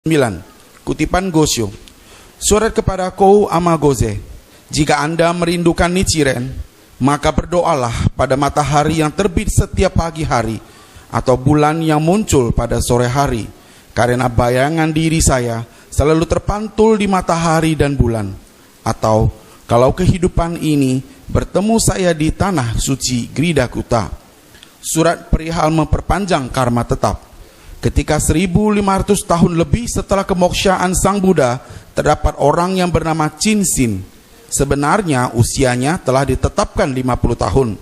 9. Kutipan Gosyo. Surat kepada Kou Amagoze. Jika Anda merindukan Nichiren, maka berdoalah pada matahari yang terbit setiap pagi hari, atau bulan yang muncul pada sore hari, karena bayangan diri saya selalu terpantul di matahari dan bulan. Atau kalau kehidupan ini bertemu saya di tanah suci Gridakuta. Surat perihal memperpanjang karma tetap. Ketika 1500 tahun lebih setelah kemoksaan Sang Buddha, terdapat orang yang bernama Chinsin. Sebenarnya usianya telah ditetapkan 50 tahun.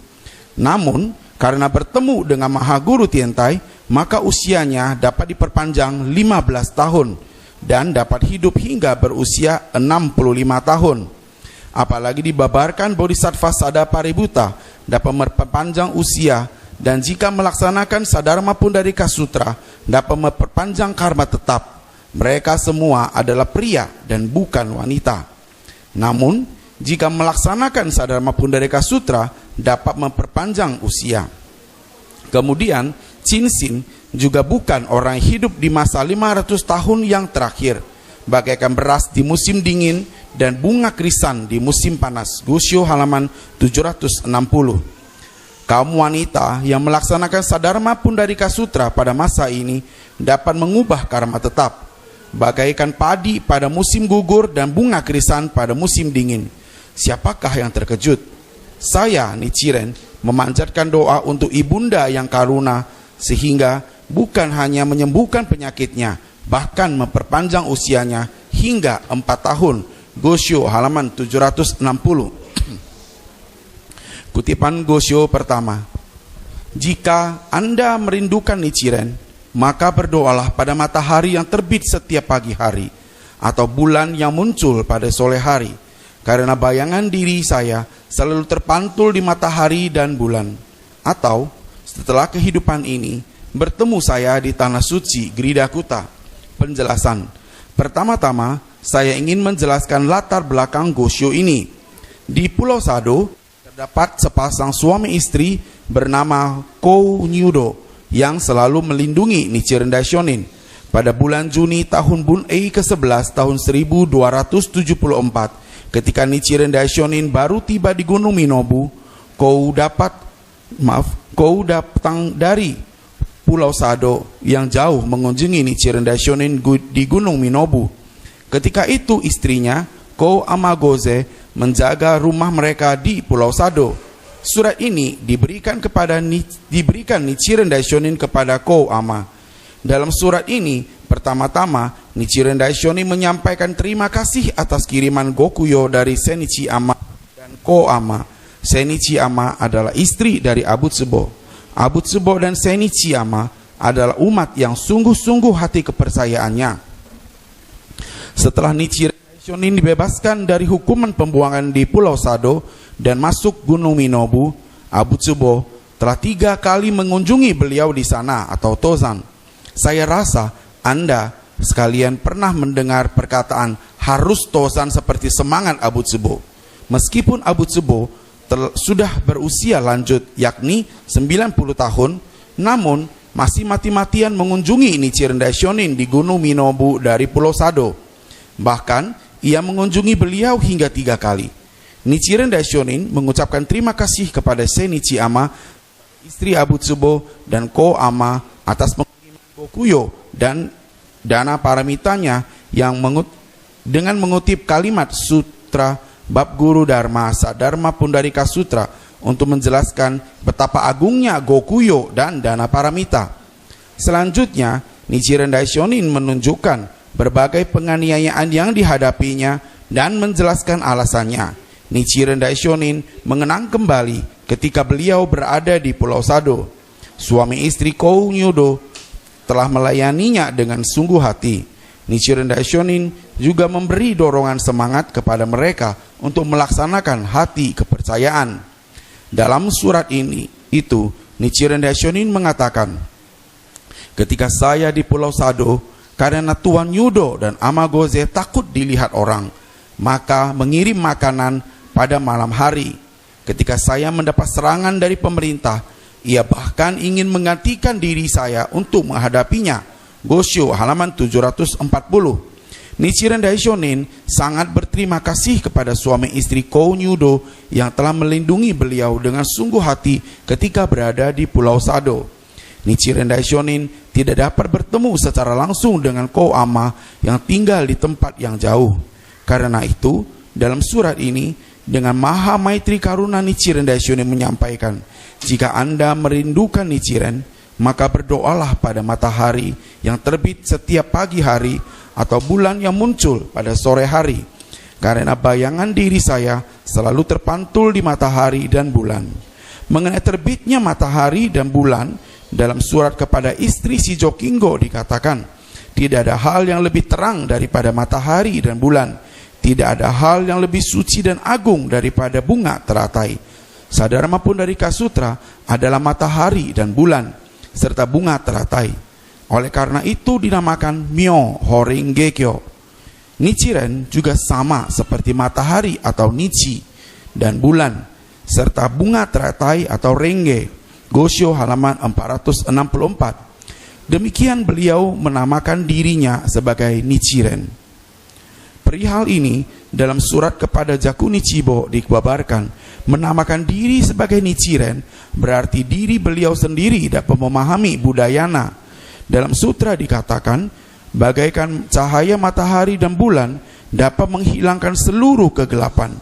Namun, karena bertemu dengan Mahaguru Tiantai, maka usianya dapat diperpanjang 15 tahun dan dapat hidup hingga berusia 65 tahun. Apalagi dibabarkan Bodhisattva Sadapaributta dapat memperpanjang usia, dan jika melaksanakan Sadharma Pundarika Sutra dapat memperpanjang karma tetap. Mereka semua adalah pria dan bukan wanita. Namun, jika melaksanakan Sadharma Pundarika Sutra dapat memperpanjang usia. Kemudian, Chinsin juga bukan orang yang hidup di masa 500 tahun yang terakhir, bagaikan beras di musim dingin dan bunga krisan di musim panas. Gosyo halaman 760. Kaum wanita yang melaksanakan Sadharma Pundarika Sutra pada masa ini dapat mengubah karma tetap, bagaikan padi pada musim gugur dan bunga krisan pada musim dingin. Siapakah yang terkejut? Saya, Nichiren, memanjatkan doa untuk ibunda yang karuna, sehingga bukan hanya menyembuhkan penyakitnya, bahkan memperpanjang usianya hingga 4 tahun. Gosyo halaman 760. Kutipan Gosyo pertama. Jika Anda merindukan Nichiren, maka berdoalah pada matahari yang terbit setiap pagi hari, atau bulan yang muncul pada sore hari, karena bayangan diri saya selalu terpantul di matahari dan bulan. Atau setelah kehidupan ini bertemu saya di tanah suci Gridakuta. Penjelasan. Pertama-tama saya ingin menjelaskan latar belakang Gosyo ini. Di Pulau Sado terdapat sepasang suami istri bernama Kou Nyudo yang selalu melindungi Nichiren Daishonin. Pada bulan Juni tahun Bunei ke-11 tahun 1274, ketika Nichiren Daishonin baru tiba di Gunung Minobu, Kou datang dari Pulau Sado yang jauh mengunjungi Nichiren Daishonin di Gunung Minobu. Ketika itu istrinya, Kou Amagoze, menjaga rumah mereka di Pulau Sado. Surat ini diberikan Nichiren Daishonin kepada Kou Ama. Dalam surat ini, pertama-tama Nichiren Daishonin menyampaikan terima kasih atas kiriman Gokuyo dari Senichi Ama dan Kou Ama. Senichi Ama adalah istri dari Abu Tsubo. Abu Tsubo dan Senichi Ama adalah umat yang sungguh-sungguh hati kepercayaannya. Setelah Nichiren Daishonin dibebaskan dari hukuman pembuangan di Pulau Sado dan masuk Gunung Minobu, Abu Tsubo telah 3 kali mengunjungi beliau di sana atau Tozan. Saya rasa Anda sekalian pernah mendengar perkataan harus Tozan seperti semangat Abu Tsubo. Meskipun Abu Tsubo sudah berusia lanjut yakni 90 tahun, namun masih mati-matian mengunjungi Nichiren Daishonin di Gunung Minobu dari Pulau Sado. Bahkan ia mengunjungi beliau hingga 3 kali. Nichiren Daishonin mengucapkan terima kasih kepada Senichi Ama, istri Abu Tsubo, dan Kou Ama atas pengiriman Gokuyo dan dana paramitanya yang dengan mengutip kalimat sutra bab Guru Dharma Sadharma Pundarika Sutra untuk menjelaskan betapa agungnya Gokuyo dan dana paramita. Selanjutnya, Nichiren Daishonin menunjukkan berbagai penganiayaan yang dihadapinya dan menjelaskan alasannya. Nichiren Daishonin mengenang kembali ketika beliau berada di Pulau Sado. Suami istri Kou Nyudo telah melayaninya dengan sungguh hati. Nichiren Daishonin juga memberi dorongan semangat kepada mereka untuk melaksanakan hati kepercayaan. Dalam surat itu Nichiren Daishonin mengatakan, ketika saya di Pulau Sado, karena Tuan Nyudo dan Amagoze takut dilihat orang, maka mengirim makanan pada malam hari. Ketika saya mendapat serangan dari pemerintah, ia bahkan ingin menggantikan diri saya untuk menghadapinya Gosyo halaman 740. Nichiren Daishonin sangat berterima kasih kepada suami istri Kou Nyudo yang telah melindungi beliau dengan sungguh hati ketika berada di Pulau Sado. Nichiren Daishonin tidak dapat bertemu secara langsung dengan Kou Ama yang tinggal di tempat yang jauh. Karena itu, dalam surat ini, dengan Maha Maitri Karuna Nichiren Daishonin menyampaikan, jika Anda merindukan Nichiren, maka berdoalah pada matahari yang terbit setiap pagi hari atau bulan yang muncul pada sore hari, karena bayangan diri saya selalu terpantul di matahari dan bulan. Mengenai terbitnya matahari dan bulan, dalam surat kepada istri si Jokinggo dikatakan, tidak ada hal yang lebih terang daripada matahari dan bulan, tidak ada hal yang lebih suci dan agung daripada bunga teratai. Sadharma Pundarika Sutra adalah matahari dan bulan serta bunga teratai. Oleh karena itu dinamakan Myo Horing Gekyo. Nichiren juga sama seperti matahari atau Nichi dan bulan serta bunga teratai atau Renge. Gosyo halaman 464. Demikian beliau menamakan dirinya sebagai Nichiren. Perihal ini dalam surat kepada Jaku Nichibo dikabarkan, menamakan diri sebagai Nichiren berarti diri beliau sendiri dapat memahami budayana. Dalam sutra dikatakan, bagaikan cahaya matahari dan bulan dapat menghilangkan seluruh kegelapan.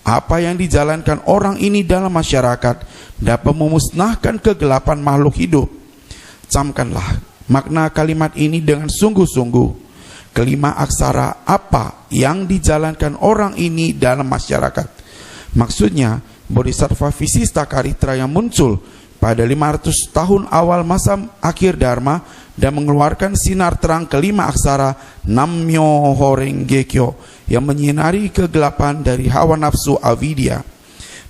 Apa yang dijalankan orang ini dalam masyarakat dapat memusnahkan kegelapan makhluk hidup. Camkanlah makna kalimat ini dengan sungguh-sungguh. Kelima aksara apa yang dijalankan orang ini dalam masyarakat. Maksudnya, Bodhisattva Visista Karitra yang muncul pada 500 tahun awal masa akhir Dharma dan mengeluarkan sinar terang kelima aksara Nammyo Horing Gekyo yang menyinari kegelapan dari hawa nafsu avidya.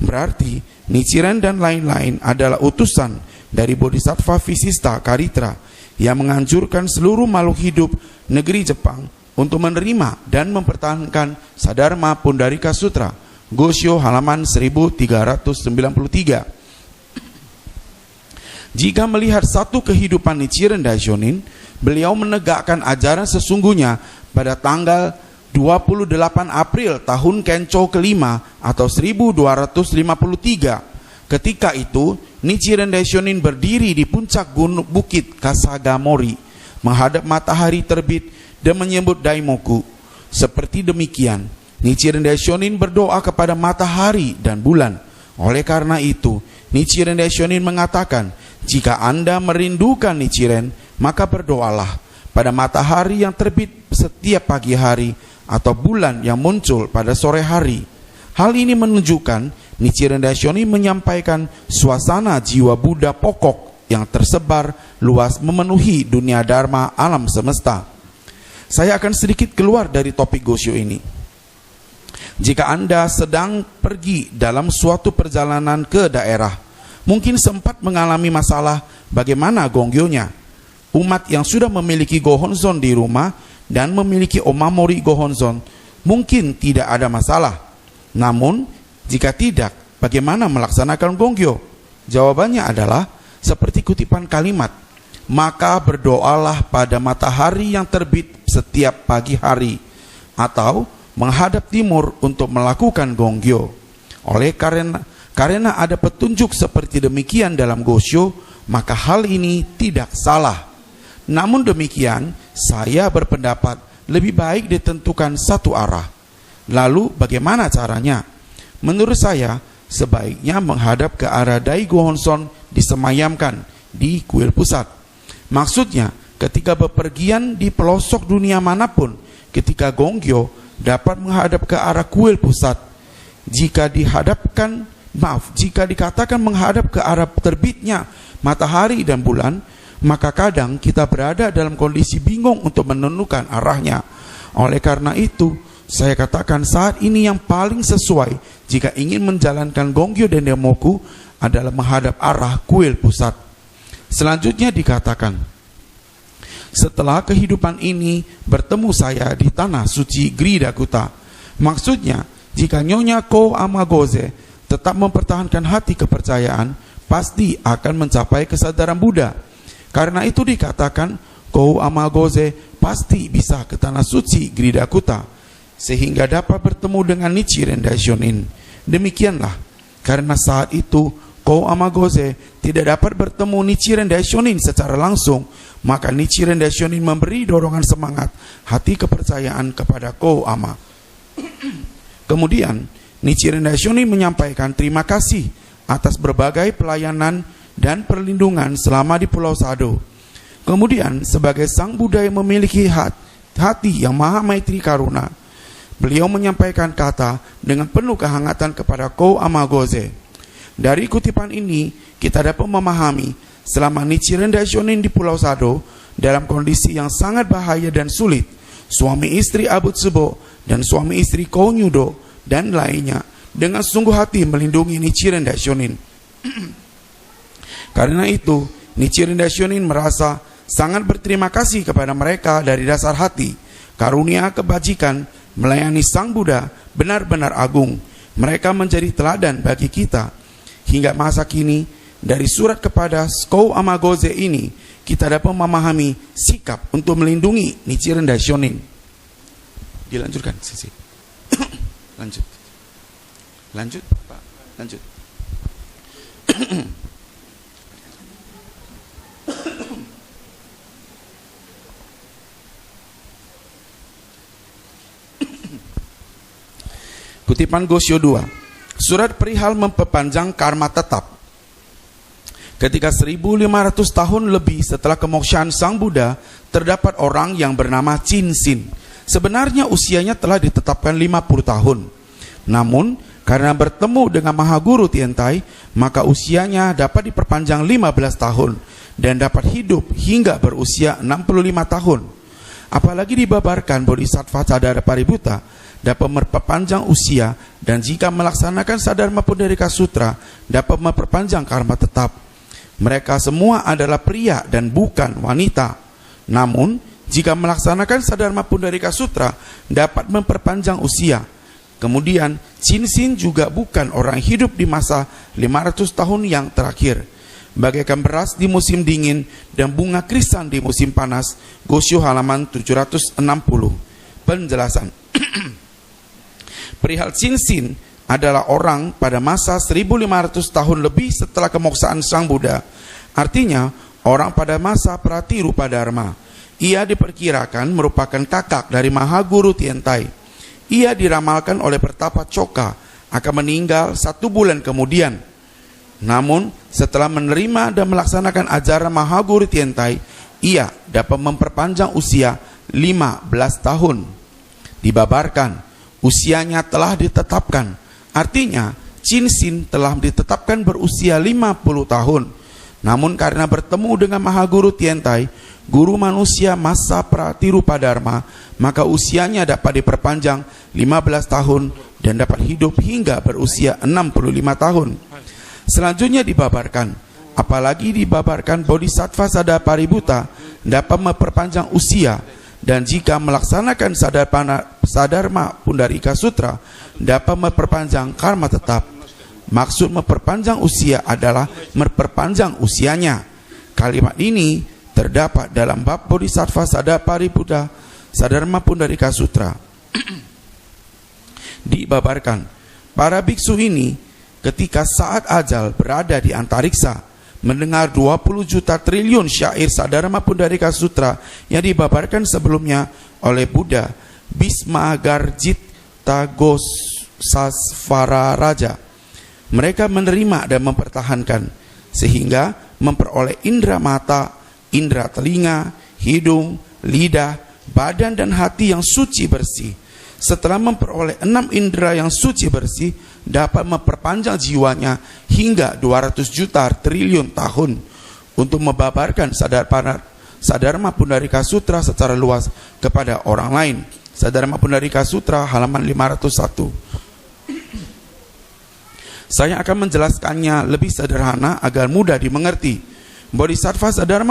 Berarti Nichiren dan lain-lain adalah utusan dari Bodhisattva Visista Karitra yang menganjurkan seluruh makhluk hidup negeri Jepang untuk menerima dan mempertahankan Sadharma Pundarika Sutra. Gosyo halaman 1393. Jika melihat satu kehidupan Nichiren Daishonin, beliau menegakkan ajaran sesungguhnya pada tanggal 28 April tahun Kencho kelima atau 1253. Ketika itu, Nichiren Daishonin berdiri di puncak gunung bukit Kasagamori, menghadap matahari terbit dan menyebut Daimoku. Seperti demikian, Nichiren Daishonin berdoa kepada matahari dan bulan. Oleh karena itu, Nichiren Daishonin mengatakan, jika Anda merindukan Nichiren, maka berdoalah pada matahari yang terbit setiap pagi hari atau bulan yang muncul pada sore hari. Hal ini menunjukkan Nichiren Daishonin menyampaikan suasana jiwa Buddha pokok yang tersebar luas memenuhi dunia Dharma alam semesta. Saya akan sedikit keluar dari topik Gosyo ini. Jika Anda sedang pergi dalam suatu perjalanan ke daerah, mungkin sempat mengalami masalah bagaimana gongyonya. Umat yang sudah memiliki gohonzon di rumah dan memiliki omamori gohonzon mungkin tidak ada masalah. Namun, jika tidak, bagaimana melaksanakan gongyo? Jawabannya adalah seperti kutipan kalimat, maka berdoalah pada matahari yang terbit setiap pagi hari, atau menghadap timur untuk melakukan gongyo. Oleh karena ada petunjuk seperti demikian dalam Gosyo, maka hal ini tidak salah. Namun demikian, saya berpendapat lebih baik ditentukan satu arah. Lalu bagaimana caranya? Menurut saya, sebaiknya menghadap ke arah Daigo Honson disemayamkan di kuil pusat. Maksudnya, ketika bepergian di pelosok dunia manapun, ketika gongyo dapat menghadap ke arah kuil pusat. Jika dikatakan menghadap ke arah terbitnya matahari dan bulan, maka kadang kita berada dalam kondisi bingung untuk menentukan arahnya. Oleh karena itu, saya katakan saat ini yang paling sesuai jika ingin menjalankan gongyo dan demoku adalah menghadap arah kuil pusat. Selanjutnya dikatakan, setelah kehidupan ini bertemu saya di tanah suci Gridakuta. Maksudnya, jika Nyonya Kou Amagoze tetap mempertahankan hati kepercayaan, pasti akan mencapai kesadaran Buddha. Karena itu dikatakan, Kou Amagoze pasti bisa ke tanah suci Gridakuta sehingga dapat bertemu dengan Nichiren Daishonin. Demikianlah, karena saat itu Kou Amagoze tidak dapat bertemu Nichiren Daishonin secara langsung, maka Nichiren Daishonin memberi dorongan semangat hati kepercayaan kepada Kou Ama. Kemudian Nichiren Daishonin menyampaikan terima kasih atas berbagai pelayanan dan perlindungan selama di Pulau Sado. Kemudian sebagai sang Buddha yang memiliki hati yang maha maitri karuna, beliau menyampaikan kata dengan penuh kehangatan kepada Kou Amagoze. Dari kutipan ini kita dapat memahami selama Nichiren Daishonin di Pulau Sado dalam kondisi yang sangat bahaya dan sulit, suami istri Abu Tsubo dan suami istri Kou Nyudo dan lainnya dengan sungguh hati melindungi Nichiren Daishonin. Karena itu, Nichiren Daishonin merasa sangat berterima kasih kepada mereka dari dasar hati. Karunia kebajikan melayani Sang Buddha benar-benar agung. Mereka menjadi teladan bagi kita. Hingga masa kini, dari surat kepada Kou Amagoze ini, kita dapat memahami sikap untuk melindungi Nichiren Daishonin. Dilanjutkan, Sisi. Lanjut, Pak. Lanjut. Kutipan Gosho 2. Surat perihal memperpanjang karma tetap. Ketika 1500 tahun lebih setelah kemoksaan Sang Buddha, terdapat orang yang bernama Chin-sin. Sebenarnya usianya telah ditetapkan 50 tahun. Namun, karena bertemu dengan Mahaguru Tiantai, maka usianya dapat diperpanjang 15 tahun dan dapat hidup hingga berusia 65 tahun. Apalagi dibabarkan Bodhisattva Sadara Paributta dapat memperpanjang usia, dan jika melaksanakan Sadharma Pundarika Sutra dapat memperpanjang karma tetap. Mereka semua adalah pria dan bukan wanita. Namun, jika melaksanakan Sadharma Pundarika Sutra dapat memperpanjang usia. Kemudian, Chin-sin juga bukan orang hidup di masa 500 tahun yang terakhir. Bagaikan beras di musim dingin dan bunga krisan di musim panas. Gosho halaman 760. Penjelasan. Perihal Chin-sin adalah orang pada masa 1500 tahun lebih setelah kemoksaan Sang Buddha. Artinya, orang pada masa Pratirupa Dharma. Ia diperkirakan merupakan kakak dari Mahaguru Tiantai. Ia diramalkan oleh Pertapa Choka akan meninggal 1 bulan kemudian. Namun, setelah menerima dan melaksanakan ajaran Mahaguru Tiantai, ia dapat memperpanjang usia 15 tahun. Dibabarkan, usianya telah ditetapkan. Artinya, Chin-sin telah ditetapkan berusia 50 tahun. Namun karena bertemu dengan Mahaguru Tiantai, guru manusia masa Pratirupa Dharma, maka usianya dapat diperpanjang 15 tahun dan dapat hidup hingga berusia 65 tahun. Selanjutnya dibabarkan, apalagi dibabarkan Bodhisattva Sadara Paributta dapat memperpanjang usia, dan jika melaksanakan Sadharma Pundarika Sutra dapat memperpanjang karma tetap. Maksud memperpanjang usia adalah memperpanjang usianya. Kalimat ini terdapat dalam bab Bodhisattva Sadara Paributta Sadharma Pundarika Sutra. Dibabarkan, para biksu ini ketika saat ajal berada di antariksa mendengar 20 juta triliun syair Sadharma Pundarika Sutra yang dibabarkan sebelumnya oleh Buddha Bismagarjita Gosasvara Raja. Mereka menerima dan mempertahankan sehingga memperoleh indera mata, indera telinga, hidung, lidah, badan dan hati yang suci bersih. Setelah memperoleh 6 indera yang suci bersih, dapat memperpanjang jiwanya hingga 200 juta triliun tahun untuk membabarkan Sadharma Pundarika Sutra secara luas kepada orang lain. Sadharma Pundarika Sutra halaman 501. Saya akan menjelaskannya lebih sederhana agar mudah dimengerti. Bodhisattva Sadara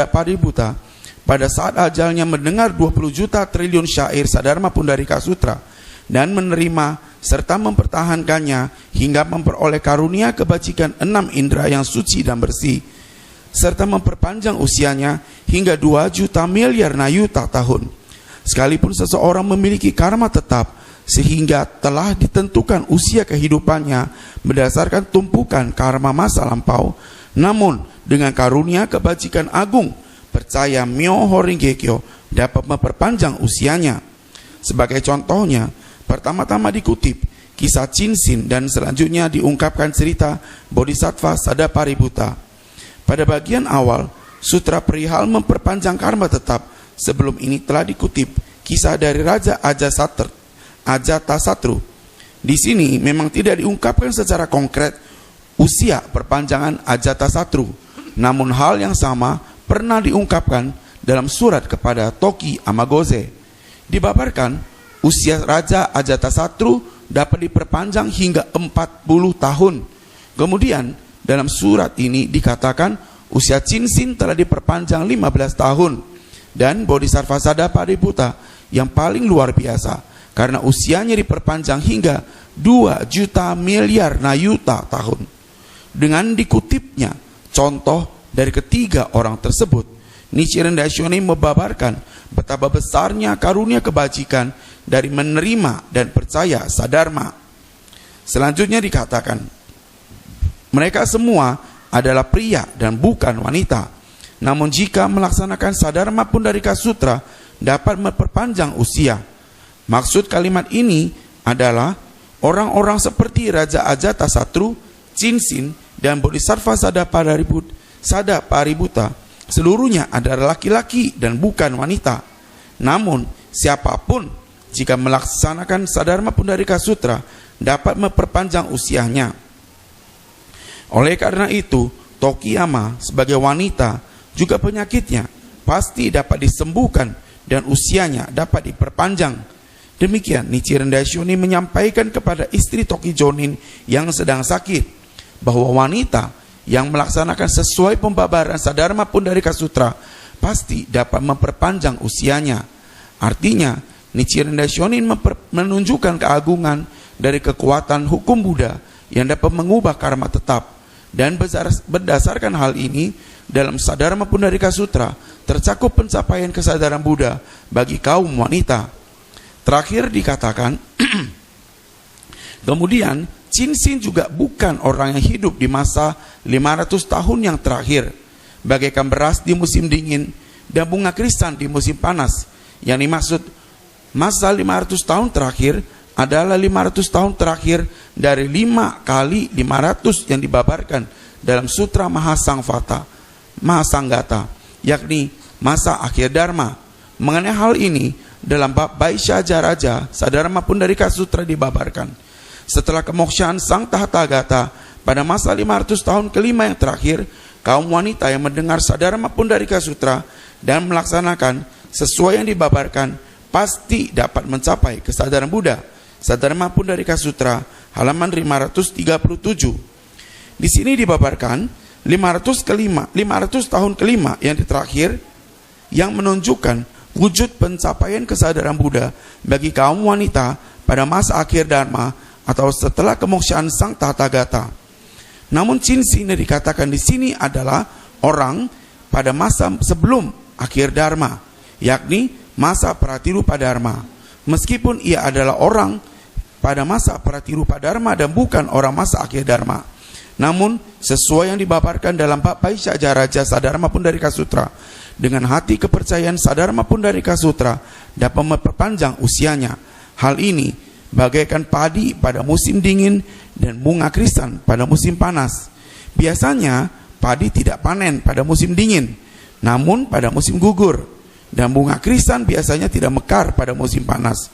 Paributta pada saat ajalnya mendengar 20 juta triliun syair Sadharma Pundarika Sutra dan menerima serta mempertahankannya hingga memperoleh karunia kebajikan 6 indera yang suci dan bersih. serta memperpanjang usianya hingga 2 juta miliar nayuta tahun. Sekalipun seseorang memiliki karma tetap sehingga telah ditentukan usia kehidupannya berdasarkan tumpukan karma masa lampau, namun dengan karunia kebajikan agung, percaya Myoho Renge-kyo dapat memperpanjang usianya. Sebagai contohnya, pertama-tama dikutip kisah Chinsin dan selanjutnya diungkapkan cerita Bodhisattva Sadapaributta. Pada bagian awal, sutra perihal memperpanjang karma tetap. Sebelum ini telah dikutip kisah dari Raja Ajatasatru. Di sini memang tidak diungkapkan secara konkret usia perpanjangan Ajatasatru, namun hal yang sama pernah diungkapkan dalam surat kepada Toki Amagoze. Dibabarkan usia Raja Ajatasatru dapat diperpanjang hingga 40 tahun. Kemudian dalam surat ini dikatakan usia Chinsin telah diperpanjang 15 tahun. Dan Bodhisattva Sadapaributta yang paling luar biasa karena usianya diperpanjang hingga 2 juta miliar nayuta tahun. Dengan dikutipnya contoh dari ketiga orang tersebut, Nichiren Daishonin membabarkan betapa besarnya karunia kebajikan dari menerima dan percaya sadharma. Selanjutnya dikatakan, mereka semua adalah pria dan bukan wanita. Namun jika melaksanakan sadharma Pundarika Sutra dapat memperpanjang usia. Maksud kalimat ini adalah orang-orang seperti Raja Ajatasatru, Chinsin, dan Bodhisattva Sadapaributta seluruhnya adalah laki-laki dan bukan wanita. Namun siapapun jika melaksanakan sadharma Pundarika Sutra dapat memperpanjang usianya. Oleh karena itu, Tokiyama sebagai wanita juga penyakitnya pasti dapat disembuhkan dan usianya dapat diperpanjang. Demikian Nichiren Daishonin menyampaikan kepada istri Toki Jonin yang sedang sakit bahwa wanita yang melaksanakan sesuai pembabaran sadharma Pundarika Sutra pasti dapat memperpanjang usianya. Artinya Nichiren Daishonin menunjukkan keagungan dari kekuatan hukum Buddha yang dapat mengubah karma tetap. Dan berdasarkan hal ini, dalam Sadharma Pundarika Sutra tercakup pencapaian kesadaran Buddha bagi kaum wanita. Terakhir dikatakan, kemudian Chinsin juga bukan orang yang hidup di masa 500 tahun yang terakhir, bagaikan beras di musim dingin dan bunga krisan di musim panas. Yang dimaksud masa 500 tahun terakhir adalah 500 tahun terakhir dari 5 kali 500 yang dibabarkan dalam Sutra Mahasanggata, yakni masa akhir Dharma. Mengenai hal ini, dalam bab Vaishyaja Raja, Sadharma Pundarika Sutra dibabarkan. Setelah kemokshaan Sang Tathagata pada masa 500 tahun kelima yang terakhir, kaum wanita yang mendengar Sadharma Pundarika Sutra dan melaksanakan sesuai yang dibabarkan pasti dapat mencapai kesadaran Buddha. Sadharma Pundarika Sutra halaman 537. Di sini dibabarkan 500 tahun kelima yang terakhir yang menunjukkan wujud pencapaian kesadaran Buddha bagi kaum wanita pada masa akhir Dharma atau setelah kemokshaan Sang Tathagata. Namun Chinsin yang dikatakan di sini adalah orang pada masa sebelum akhir Dharma, yakni masa Pratirupa Dharma. Meskipun ia adalah orang pada masa Pratirupa Dharma dan bukan orang masa akhir Dharma. Namun sesuai yang dibabarkan dalam bab Vaishyaja Raja Sadharma Pundarika Sutra, dengan hati kepercayaan Sadharma Pundarika Sutra dapat memperpanjang usianya. Hal ini bagaikan padi pada musim dingin dan bunga krisan pada musim panas. Biasanya padi tidak panen pada musim dingin, namun pada musim gugur, dan bunga krisan biasanya tidak mekar pada musim panas.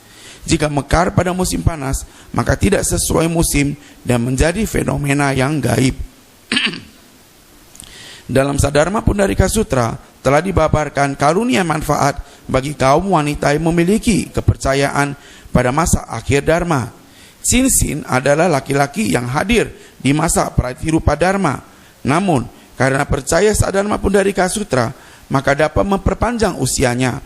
Jika mekar pada musim panas, maka tidak sesuai musim dan menjadi fenomena yang gaib. Dalam Sadharma Pundarika Sutra telah dibabarkan karunia manfaat bagi kaum wanita yang memiliki kepercayaan pada masa akhir Dharma. Chinsin adalah laki-laki yang hadir di masa Pratirupa Dharma. Namun, karena percaya Sadharma Pundarika Sutra, maka dapat memperpanjang usianya.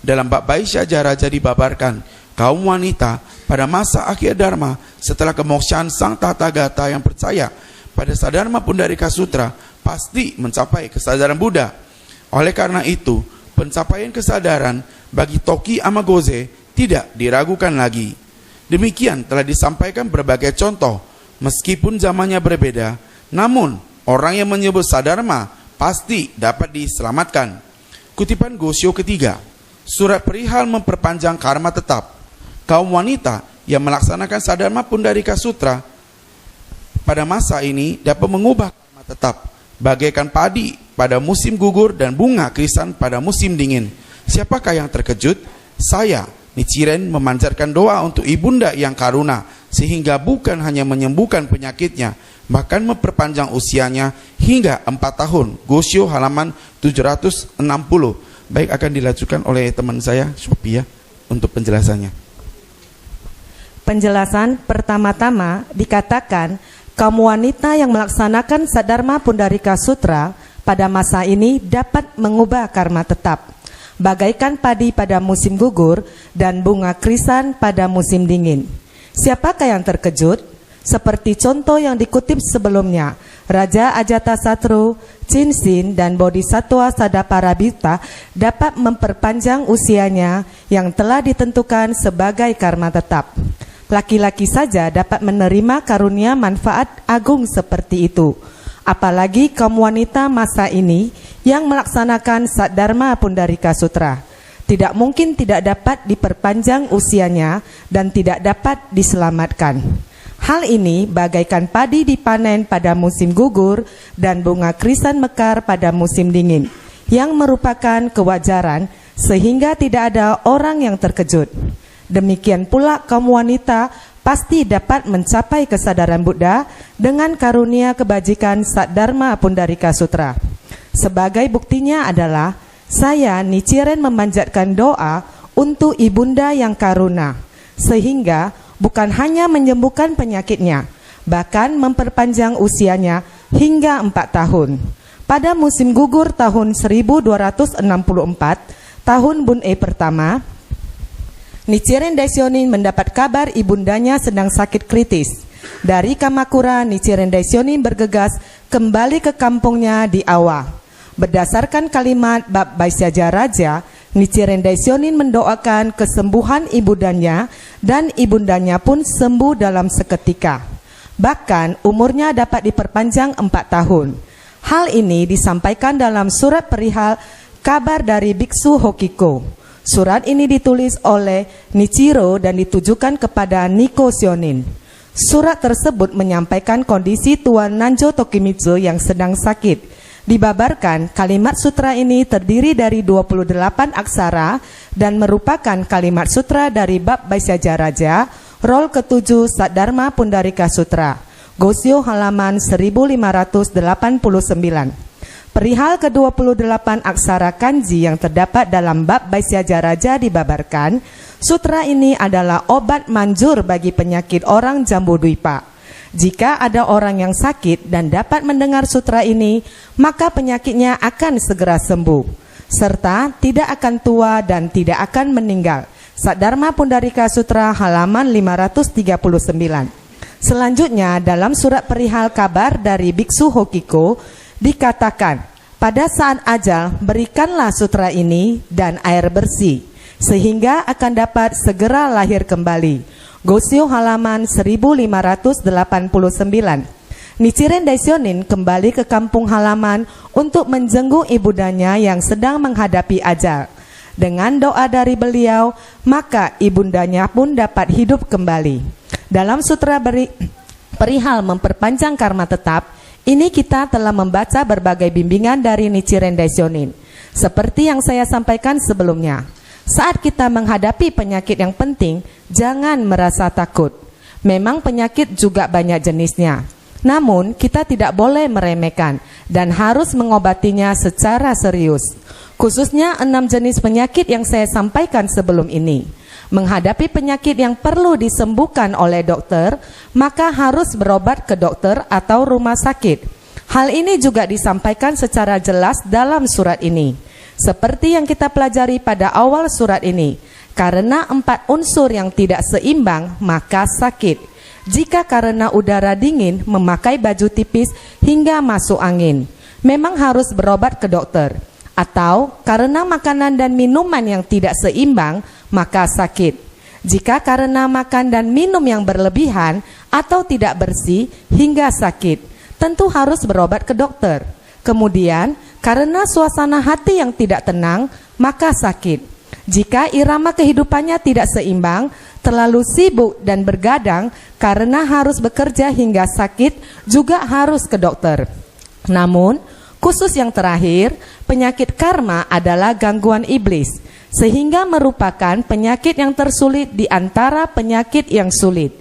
Dalam bab Vaishyaja Raja dibabarkan kaum wanita pada masa akhir Dharma setelah kemokshaan Sang Tathagata yang percaya pada Sadharma Pundarika Sutra pasti mencapai kesadaran Buddha. Oleh karena itu, pencapaian kesadaran bagi Toki Amagoze tidak diragukan lagi. Demikian telah disampaikan berbagai contoh. Meskipun zamannya berbeda, namun orang yang menyebut Sadharma pasti dapat diselamatkan. Kutipan Gosyo ketiga, surat perihal memperpanjang karma tetap. Kaum wanita yang melaksanakan Sadharma Pundarika Sutra pada masa ini dapat mengubah karma tetap, bagaikan padi pada musim gugur dan bunga krisan pada musim dingin. Siapakah yang terkejut? Saya, Nichiren, memanjatkan doa untuk ibunda yang karuna, sehingga bukan hanya menyembuhkan penyakitnya, bahkan memperpanjang usianya hingga 4 tahun. Gosyo halaman 760. Baik, akan dilanjutkan oleh teman saya, Sophia, untuk penjelasannya. Penjelasan pertama-tama dikatakan, kaum wanita yang melaksanakan Sadharma Pundarika Sutra pada masa ini dapat mengubah karma tetap, bagaikan padi pada musim gugur dan bunga krisan pada musim dingin. Siapakah yang terkejut? Seperti contoh yang dikutip sebelumnya, Raja Ajatasatru, Cinsin, dan Bodhisattva Sadaparabita dapat memperpanjang usianya yang telah ditentukan sebagai karma tetap. Laki-laki saja dapat menerima karunia manfaat agung seperti itu. Apalagi kaum wanita masa ini yang melaksanakan Sadharma Pundarika Sutra. Tidak mungkin tidak dapat diperpanjang usianya dan tidak dapat diselamatkan. Hal ini bagaikan padi dipanen pada musim gugur dan bunga krisan mekar pada musim dingin, yang merupakan kewajaran sehingga tidak ada orang yang terkejut. Demikian pula kaum wanita pasti dapat mencapai kesadaran Buddha dengan karunia kebajikan Sadharma Pundarika Sutra. Sebagai buktinya adalah saya, Nichiren, memanjatkan doa untuk ibunda yang karuna, sehingga bukan hanya menyembuhkan penyakitnya, bahkan memperpanjang usianya hingga 4 tahun. Pada musim gugur tahun 1264, tahun Bun-e pertama, Nichiren Daishonin mendapat kabar ibundanya sedang sakit kritis. Dari Kamakura, Nichiren Daishonin bergegas kembali ke kampungnya di Awa. Berdasarkan kalimat bab Vaisyaja Raja, Nichiren Daishonin mendoakan kesembuhan ibundanya dan ibundanya pun sembuh dalam seketika. Bahkan umurnya dapat diperpanjang 4 tahun. Hal ini disampaikan dalam surat perihal kabar dari Biksu Hokiko. Surat ini ditulis oleh Nichiro dan ditujukan kepada Nikko Shonin. Surat tersebut menyampaikan kondisi Tuan Nanjo Tokimitsu yang sedang sakit. Dibabarkan, kalimat sutra ini terdiri dari 28 aksara dan merupakan kalimat sutra dari bab Vaisyaja Raja, rol ke-7 Sadharma Pundarika Sutra, Gosyo halaman 1589. Perihal ke-28 aksara kanji yang terdapat dalam bab Vaisyaja Raja dibabarkan, sutra ini adalah obat manjur bagi penyakit orang Jambudwipa. Jika ada orang yang sakit dan dapat mendengar sutra ini, maka penyakitnya akan segera sembuh, serta tidak akan tua dan tidak akan meninggal. Sadharma Pundarika Sutra halaman 539. Selanjutnya dalam surat perihal kabar dari Biksu Hokiko dikatakan, pada saat ajal berikanlah sutra ini dan air bersih, sehingga akan dapat segera lahir kembali. Gosyo halaman 1589. Nichiren Daishonin kembali ke kampung halaman untuk menjenguk ibundanya yang sedang menghadapi ajal. Dengan doa dari beliau, maka ibundanya pun dapat hidup kembali. Dalam sutra perihal memperpanjang karma tetap, ini kita telah membaca berbagai bimbingan dari Nichiren Daishonin. Seperti yang saya sampaikan sebelumnya, saat kita menghadapi penyakit yang penting, jangan merasa takut. Memang penyakit juga banyak jenisnya. Namun kita tidak boleh meremehkan dan harus mengobatinya secara serius. Khususnya 6 jenis penyakit yang saya sampaikan sebelum ini. Menghadapi penyakit yang perlu disembuhkan oleh dokter, maka harus berobat ke dokter atau rumah sakit. Hal ini juga disampaikan secara jelas dalam surat ini. Seperti yang kita pelajari pada awal surat ini, karena 4 unsur yang tidak seimbang, maka sakit. Jika karena udara dingin, memakai baju tipis hingga masuk angin, memang harus berobat ke dokter, atau karena makanan dan minuman yang tidak seimbang, maka sakit. Jika karena makan dan minum yang berlebihan atau tidak bersih hingga sakit, tentu harus berobat ke dokter. Kemudian, karena suasana hati yang tidak tenang, maka sakit. Jika irama kehidupannya tidak seimbang, terlalu sibuk dan bergadang karena harus bekerja hingga sakit, juga harus ke dokter. Namun, khusus yang terakhir, penyakit karma adalah gangguan iblis, sehingga merupakan penyakit yang tersulit di antara penyakit yang sulit.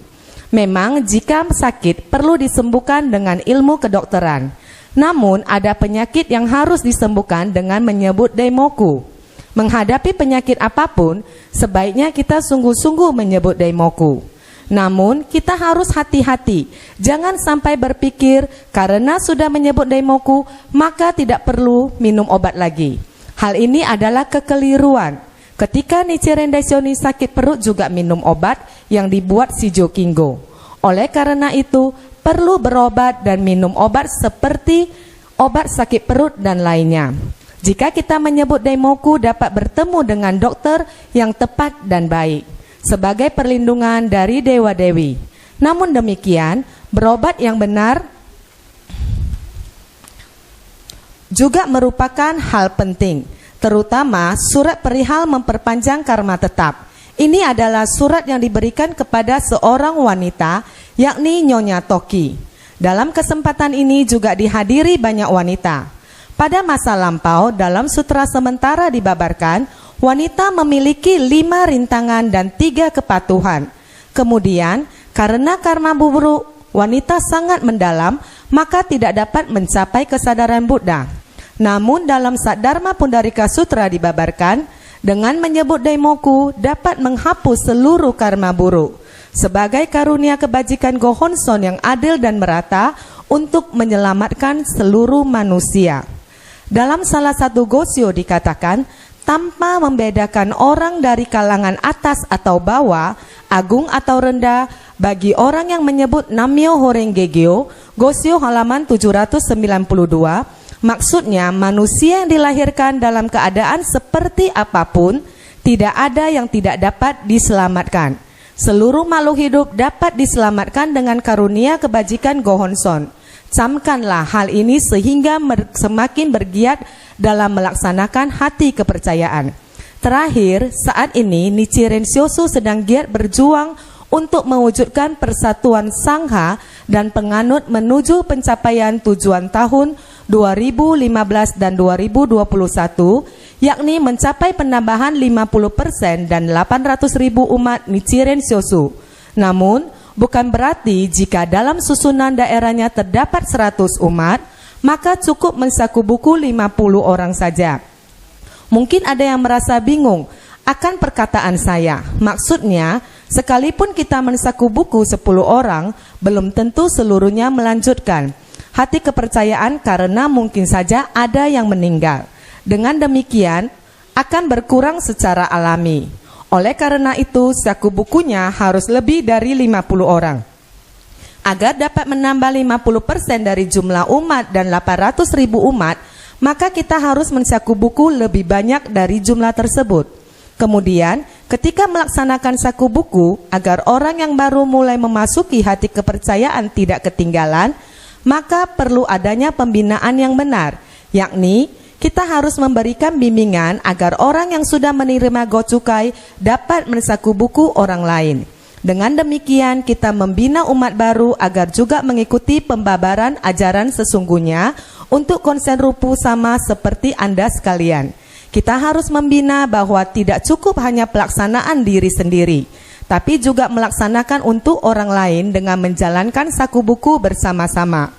Memang jika sakit perlu disembuhkan dengan ilmu kedokteran. Namun ada penyakit yang harus disembuhkan dengan menyebut daimoku. Menghadapi penyakit apapun, sebaiknya kita sungguh-sungguh menyebut daimoku. Namun kita harus hati-hati, jangan sampai berpikir karena sudah menyebut daimoku maka tidak perlu minum obat lagi. Hal ini adalah kekeliruan. Ketika Nichiren Daishonin sakit perut juga minum obat yang dibuat Shijo Kingo. Oleh karena itu perlu berobat dan minum obat seperti obat sakit perut dan lainnya. Jika kita menyebut daimoku dapat bertemu dengan dokter yang tepat dan baik sebagai perlindungan dari dewa-dewi. Namun demikian, berobat yang benar juga merupakan hal penting, terutama surat perihal memperpanjang karma tetap. Ini adalah surat yang diberikan kepada seorang wanita, yakni Nyonya Toki. Dalam kesempatan ini juga dihadiri banyak wanita. Pada masa lampau, dalam sutra sementara dibabarkan, wanita memiliki 5 rintangan dan 3 kepatuhan. Kemudian, karena karma buruk wanita sangat mendalam, maka tidak dapat mencapai kesadaran Buddha. Namun dalam Saddharma Pundarika Sutra dibabarkan, dengan menyebut daimoku dapat menghapus seluruh karma buruk sebagai karunia kebajikan Gohonson yang adil dan merata untuk menyelamatkan seluruh manusia. Dalam salah satu gosyo dikatakan, tanpa membedakan orang dari kalangan atas atau bawah, agung atau rendah, bagi orang yang menyebut Nammyo Horenge Gyo, gosyo halaman 792, maksudnya manusia yang dilahirkan dalam keadaan seperti apapun, tidak ada yang tidak dapat diselamatkan. Seluruh makhluk hidup dapat diselamatkan dengan karunia kebajikan Gohonson. Camkanlah hal ini sehingga semakin bergiat dalam melaksanakan hati kepercayaan. Terakhir, saat ini Nichiren Shoshu sedang giat berjuang untuk mewujudkan persatuan Sangha dan penganut menuju pencapaian tujuan tahun 2015 dan 2021, yakni mencapai penambahan 50% dan 800.000 umat Nichiren Shoshu. Namun, bukan berarti jika dalam susunan daerahnya terdapat 100 umat, maka cukup mensaku buku 50 orang saja. Mungkin ada yang merasa bingung akan perkataan saya. Maksudnya, sekalipun kita mensaku buku 10 orang, belum tentu seluruhnya melanjutkan hati kepercayaan karena mungkin saja ada yang meninggal. Dengan demikian, akan berkurang secara alami. Oleh karena itu, saku bukunya harus lebih dari 50 orang. Agar dapat menambah 50% dari jumlah umat dan 800.000 umat, maka kita harus mensaku buku lebih banyak dari jumlah tersebut. Kemudian, ketika melaksanakan saku buku, agar orang yang baru mulai memasuki hati kepercayaan tidak ketinggalan, maka perlu adanya pembinaan yang benar, yakni kita harus memberikan bimbingan agar orang yang sudah menerima gocukai dapat mensaku buku orang lain. Dengan demikian kita membina umat baru agar juga mengikuti pembabaran ajaran sesungguhnya untuk konsen rupu sama seperti Anda sekalian. Kita harus membina bahwa tidak cukup hanya pelaksanaan diri sendiri, tapi juga melaksanakan untuk orang lain dengan menjalankan saku buku bersama-sama.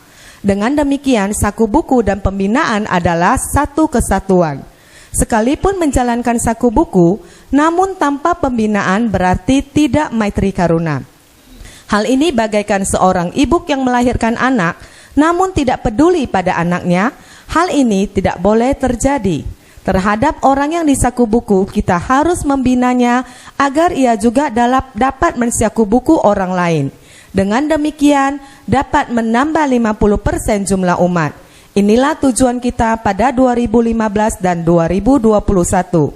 Dengan demikian, saku buku dan pembinaan adalah satu kesatuan. Sekalipun menjalankan saku buku, namun tanpa pembinaan berarti tidak maitri karuna. Hal ini bagaikan seorang ibu yang melahirkan anak, namun tidak peduli pada anaknya. Hal ini tidak boleh terjadi. Terhadap orang yang disaku buku, kita harus membinanya agar ia juga dapat mensaku buku orang lain. Dengan demikian, dapat menambah 50% jumlah umat. Inilah tujuan kita pada 2015 dan 2021.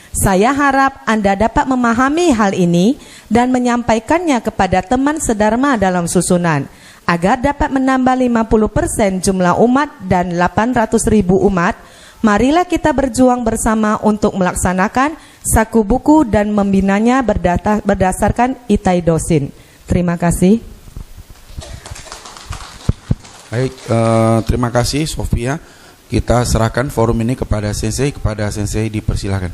Saya harap Anda dapat memahami hal ini dan menyampaikannya kepada teman sedharma dalam susunan, agar dapat menambah 50% jumlah umat dan 800.000 umat. Marilah kita berjuang bersama untuk melaksanakan saku buku dan membinanya berdasarkan Itai Dosin. Terima kasih. Baik, terima kasih Sofia. Kita serahkan forum ini kepada Sensei. Kepada Sensei dipersilakan.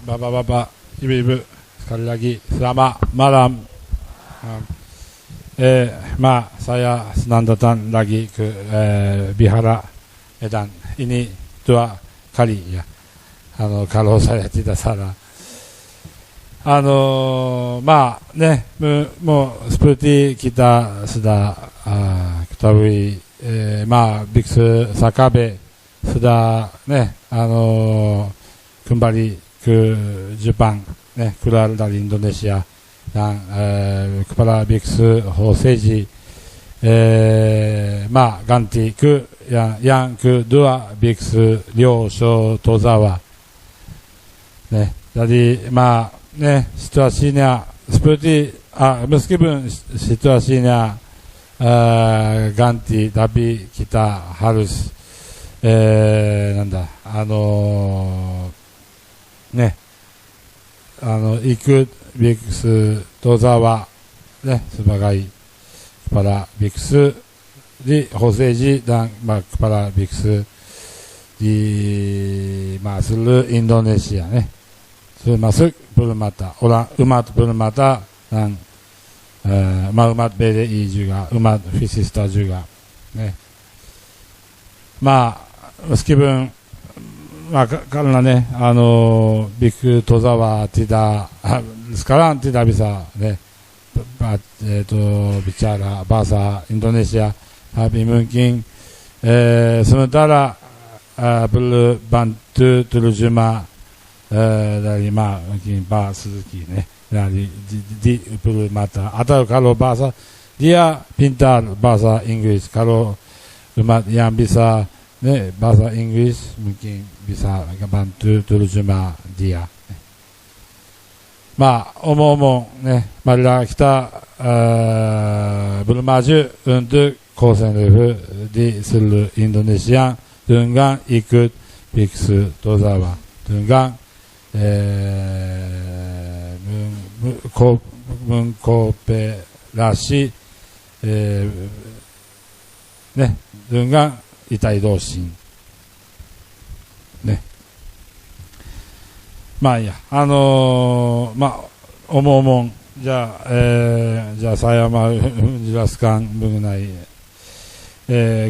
Bapak-bapak, ibu-ibu, sekali lagi selamat malam. Saya senang datang lagi ke Bihara Medan ini 2 kali ya. Kalau saya tidak salah. Seperti kita sudah ketahui, Biksu Sakabe sudah kembali ke Jepang, keluar dari Indonesia, dan kepala biksu Hoseji ganti ke yang kedua biksu Ryosho Tozawa. Jadi situasinya seperti meskipun situasinya ganti, tapi kita harus ikut biksu Tozawa sebagai kepala biksu di Hoseji dan kepala biksu di seluruh Indonesia, termasuk Permata, orang umat Permata dan umat BDI juga, umat Visista juga. Meskipun karena Biksu Tozawa sekarang tidak bisa bicara bahasa Indonesia, tapi mungkin sementara perlu bantu terjemah dari mungkin Pak Suzuki dari di Permata, atau kalau bahasa dia pintar bahasa Inggris, kalau umat yang bisa bahasa Inggris mungkin bisa bantu terjemah dia. Omong-omong, marilah kita bermaju untuk Kosen Refu di seluruh Indonesia dengan ikut Biksu Tozawa, dengan mengkooperasi dengan Itai Dosin. Omong-omong, saya mau menjelaskan mengenai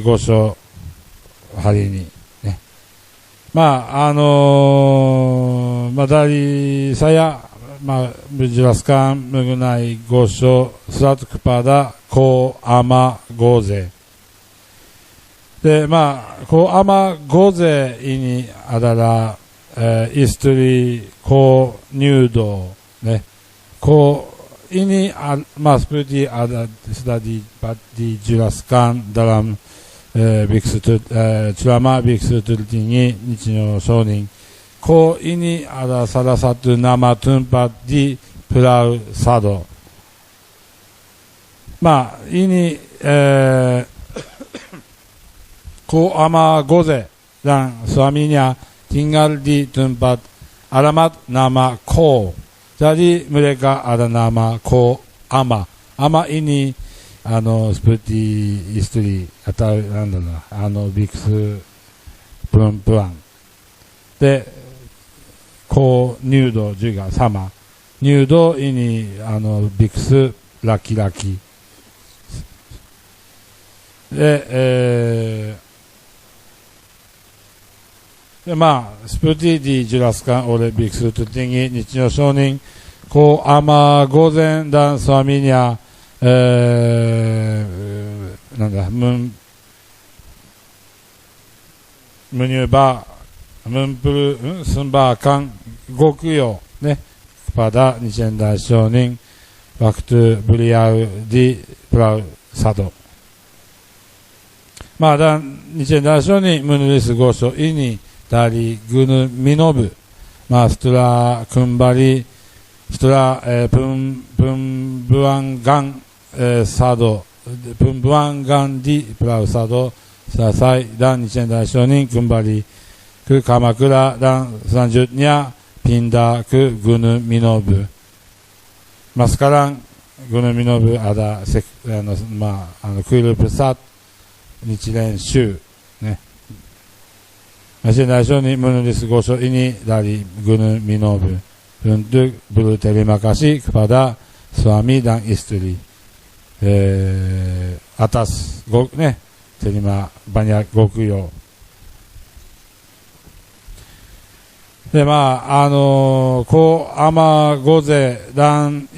gosho hari ini. Dari saya menjelaskan mengenai gosho surat kepada Ko Ama Goze. Ko Ama Goze ini adalah istri Ko Nyudo. Ko ini seperti sudah dijelaskan dalam Ceramah Biksu Tertinggi Nichinya Shonin. Ko ini adalah salah satu nama tempat di Pulau Sado. Ini Ko Ama Goze dan suaminya tinggal di tempat alamat nama Ko. Jadi mereka ada nama Ko Ama. Ama ini seperti istri atau biksu perempuan. De Ko Nyudo juga sama. Nyudo ini biksu laki-laki. Seperti dijelaskan oleh Biksu Tertinggi Nichinya Shonin, Ko Ama Gozen dan suaminya menyembah Mumpul Sumbakan Gokuyo, ne, kepada Nichiren Daishonin waktu beliau di Pulau Sado. Dan Nichiren Daishonin menulis gosho ini dari Gunung Minobu. Setelah kembali, setelah pembuangan Sado, pembuangan di Pulau Sado selesai dan Nichiren Daishonin kembali ke Kamakura dan selanjutnya pindah ke Gunung Minobu. Sekarang Gunung Minobu ada kuil besar Nichiren Shu. Nichiren Daishonin menulis gosho ini dari Gunung Minobu untuk berterima kasih kepada suami dan istri atas terima banyak gokuyo. Ko Ama Goze dan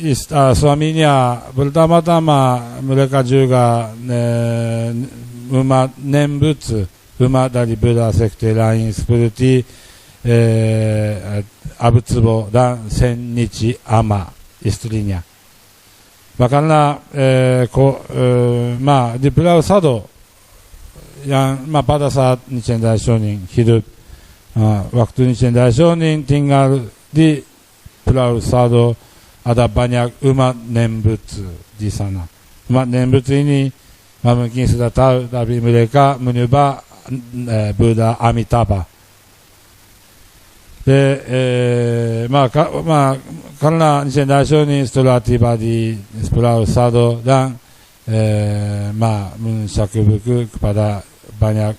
suaminya pertama-tama mereka juga umat Nembutsu, umat dari Buddha sekte lain seperti Abutsubo dan Sennichi Ama istrinya. Karena di Pulau Sado yang pada saat Nichiren Daishonin hidup, waktu Nichiren Daishonin tinggal di Pulau Sado, ada banyak umat Nembutsu di sana. Umat Nembutsu ini mungkin sudah tahu, tapi mereka menyembah Buddha Amitabha. Karena Nichiren Daishonin setelah tiba di Pulau Sado dan mensyukur buku kepada banyak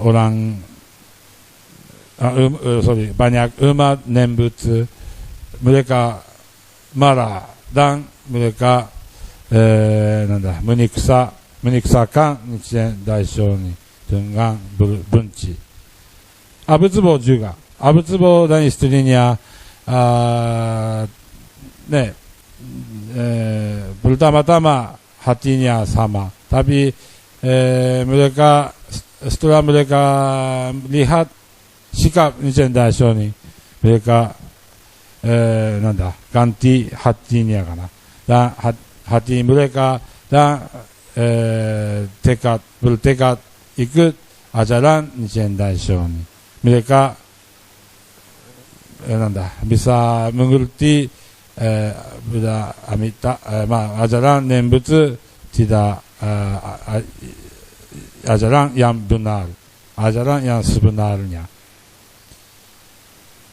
orang banyak umat Nembutsu, mereka marah dan mereka menyiksakan Nichiren Daishonin dengan benci. Abutsubo juga, Abutsubo dan istrinya pertama-tama hatinya sama, tapi mereka setelah mereka lihat sikap Nichiren Daishonin, mereka ganti hatinya karena dan hati mereka dan bertekad ikut ajaran Nichiren Daishonin. Mereka bisa mengerti Buddha ajaran Nembutsu tidak ajaran yang benar, ajaran yang sebenarnya.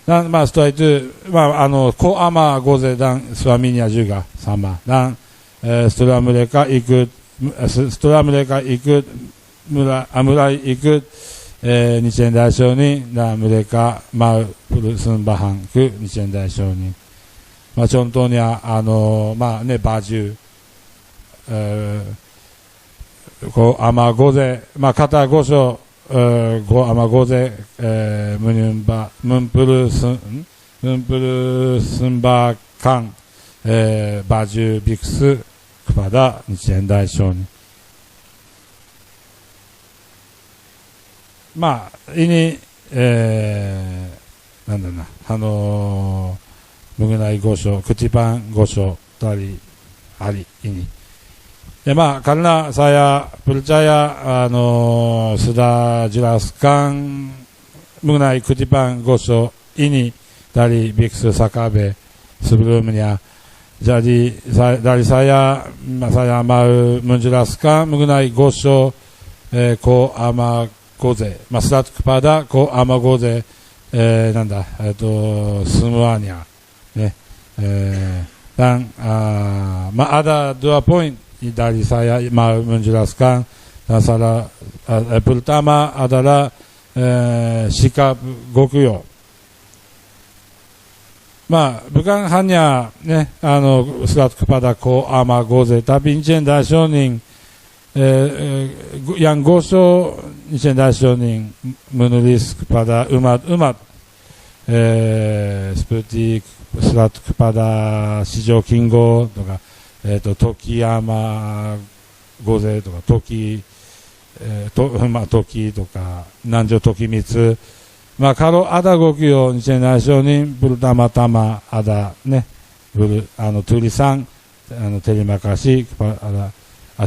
Dan setelah itu Ko Ama Goze dan suaminya juga sama. Dan setelah mereka mulai ikut Nichiren Daishonin dan mereka mau persembahan ke Nichiren Daishonin. Contohnya baju Ko Ama Goze, kata gosho Ko Ama Goze mempersembahkan baju biksu kepada Nichiren Daishonin. Ini mengenai gosho, kutipan gosho dari hari ini. Karena saya percaya sudah jelaskan mengenai kutipan gosho ini dari Biksu Sakabe sebelumnya. Jadi dari saya mau menjelaskan mengenai gosho Ko Ama Goze, serat kepada Ko Ama Goze semuanya. Dan ada 2 poin dari saya mau menjelaskan. Pertama adalah sikap gokuyo. Bukan hanya serat kepada Ko Ama Goze, tapi Nichiren Daishonin yang gosho Nichiren Daishonin menulis kepada umat-umat seperti serat kepada Shijo Kingo, Tokiyama Goze, Toki 時とか、南條時光、kalau ada gokyo Nichiren Daishonin pertama-tama ada tulisan terima kasih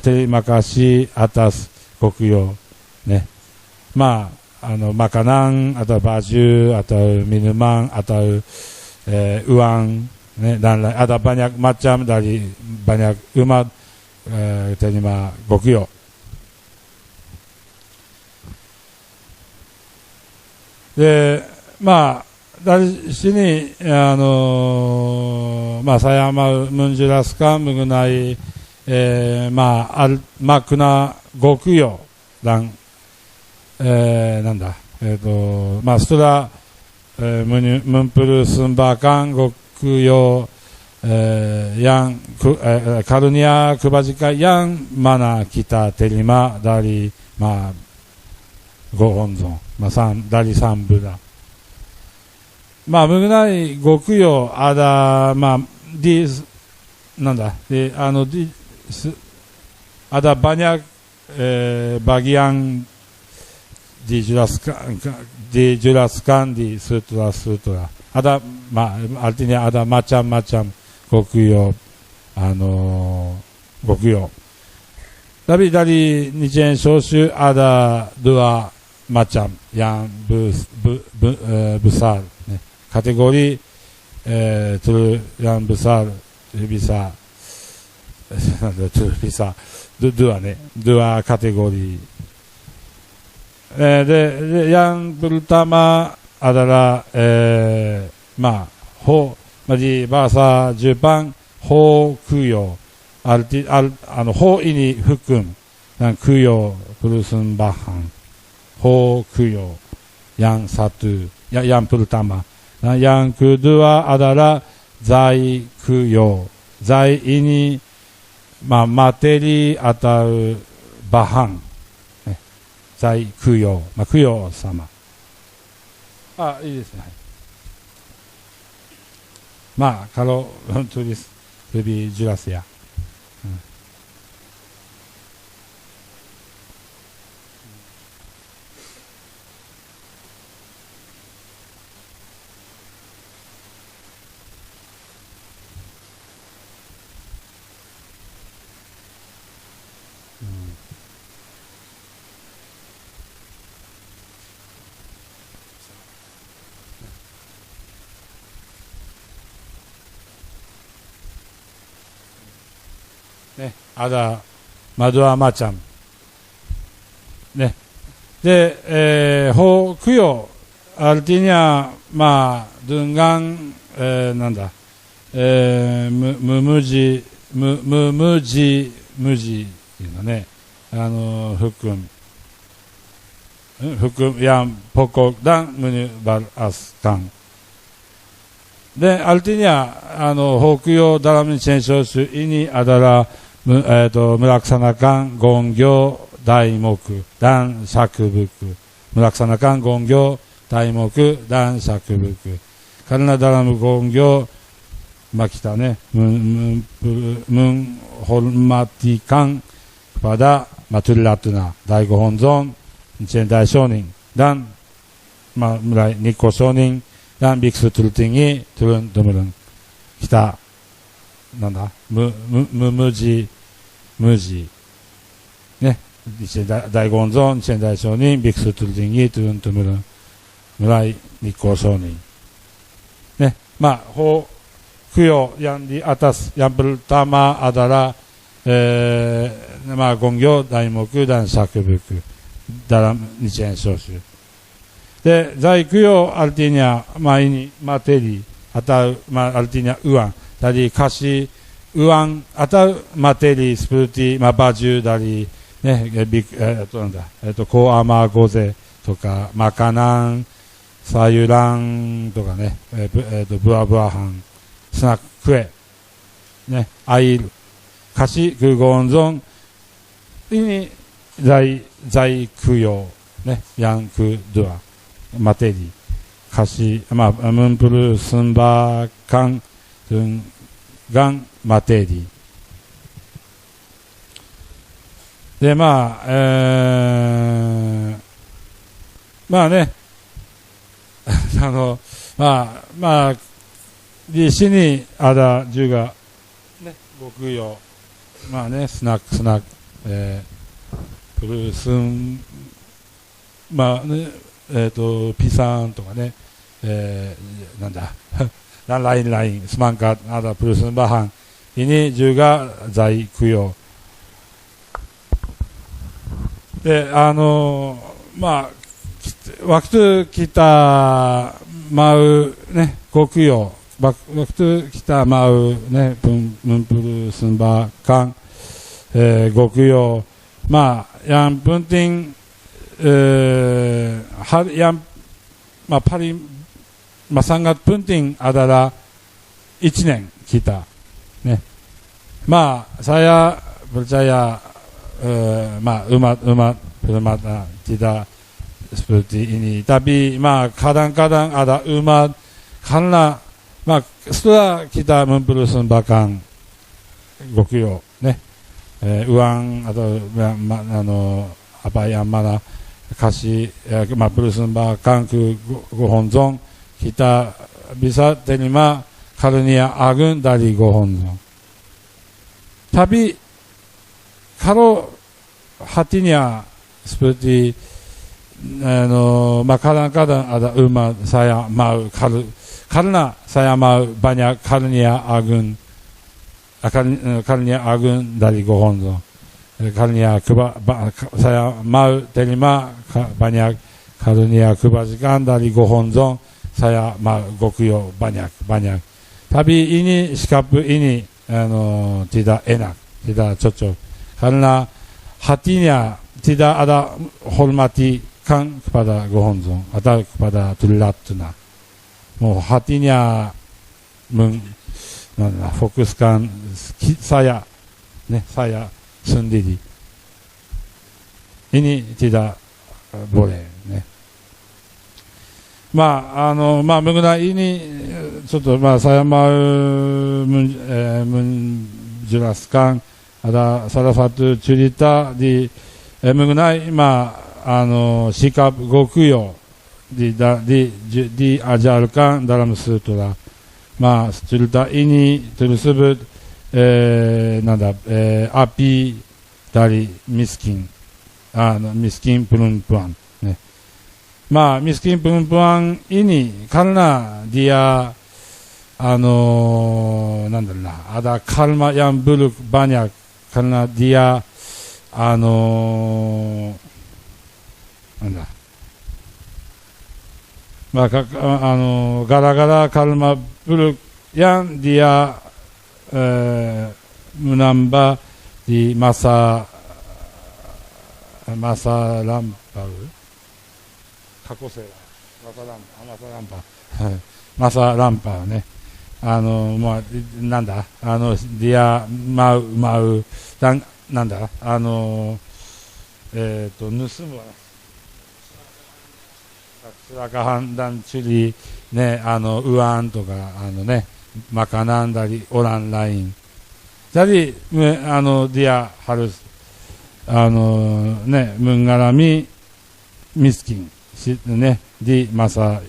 terima kasih atas gokyo makanan atau baju atau minuman atau uang dan ada banyak macam dari banyak umat terima gokyo. Dari sini saya mau menjelaskan mengenai makna gokyo dan setelah mempersembahkan gokyo yang karunia kebajikan yang mana kita terima dari Gohonzon dari Sang Buddha. Mengenai gokyo ada ada banyak bagian dijelaskan di sutra-sutra. Ada artinya ada macam-macam gokyo gokyo. Tapi dari Nichiren Shoshu ada dua macam yang besar. Kategori yang besar bisa dua kategori. Yang pertama adalah di bahasa Jepang hokuyo. Ho ini hukum dan kuyo persembahan. Ho kuyo yang satu, yang pertama. Dan yang kedua adalah zai kuyo. Zai ini materi atau bahan. Zai kuyo, kuyo sama. Ini kalau tulis lebih jelas ya. Ada dua macam. Hokuyo artinya dengan muji hukum yang pokok dan menyebarkan. Dan artinya hokuyo dalam Nichiren Shoshu ini adalah melaksanakan gongyo daimoku dan sakubuku. Melaksanakan gongyo daimoku dan sakubuku. Karena dalam gongyo kita menghormatikan kepada Triratna, Daigo Honzon, Nichiren Daishonin dan mulai Nikko Shonin dan biksu tertinggi turun-temurun. Kita muji Daigo Honzon, Nichiren Daishonin, biksu tertinggi turun-temurun mulai Nikko Shonin. Hokuyo yang di atas, yang pertama adalah gongyo, daimoku dan sakubuku dalam Nichiren Shoshu. Zai kuyo artinya ini materi atau artinya uang. Dari kasih uang atau materi seperti baju dari koama goze toka makanan, sayuran toka buah-buahan, snack kue, air. Kasih kegonzon ini zai kuyo yang kedua materi kasih mempersembahkan dengan materi. で、まあね、di sini ada juga gokuyo, まあね、スナック、プルスン、まあね、ピサンとかね、なんだ、ライン、スマンカ、プルスンバハン、ini juga zai kuyo。で、まあ、waktu kita mauね、gokuyo、waktu kita mauね、mempersembahkan gokuyo、まあ、yang penting yang paling sangat penting adalah 1年kita。ね、まあ、saya percaya umat tidak seperti ini. Tapi kadang-kadang ada umat karena setelah kita mempersembahkan gokuyo, uang atau apa yang mana kasih persembahkan ke gohonzon, kita bisa terima karunia agung dari gohonzon. Tapi kalau hatinya seperti kadang-kadang ada umat saya mau karena saya mau banyak karunia agung dari gohonzon, karunia saya mau terima banyak karunia kebajikan dari gohonzon, saya mau gokuyo banyak. Tapi ini sikap ini tidak enak, tidak cocok. Karena hatinya tidak ada hormatikan kepada gohonzon atau kepada Triratna. Mau hatinya fokuskan saya sendiri. Ini tidak boleh. Mengenai ini, saya mau menjelaskan ada salah satu cerita mengenai sikap gokuyo diajarkan dalam sutra. Cerita ini tersebut api dari miskin perempuan. Miskin perempuan ini karena dia ada karma yang buruk banyak. Karena dia gara-gara karma buruk yang dia menambah di masa lampau, masa lampauね。dia mau dan nusumu keserakahan dan curi uangとかmakanan dari orang lain. Jadi dia harus mengalami miskin di masa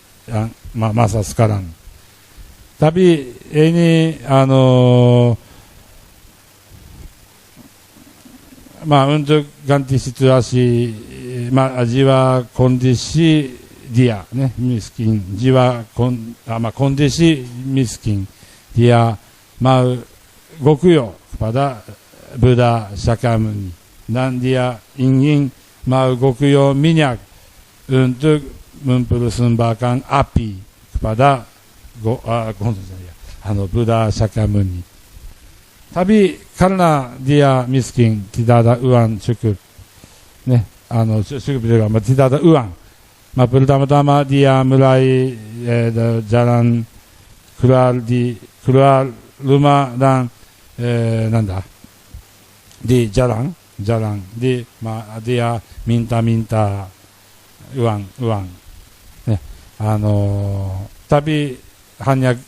sekarang. Tapi ini untuk ganti situasi jiwa kondisi dia miskin, kondisi miskin, dia mau gokuyo kepada Buddha Shakyamuni dan dia ingin mau gokuyo minyak untuk mempersembahkan api kepada Buddha Shakyamuni. Tapi karena dia miskin, tidak ada uang cukup, cukup juga, tidak ada uang. Pertama-tama dia mulai jalan keluar rumah dan di jalan dia minta uang. Tapi hanya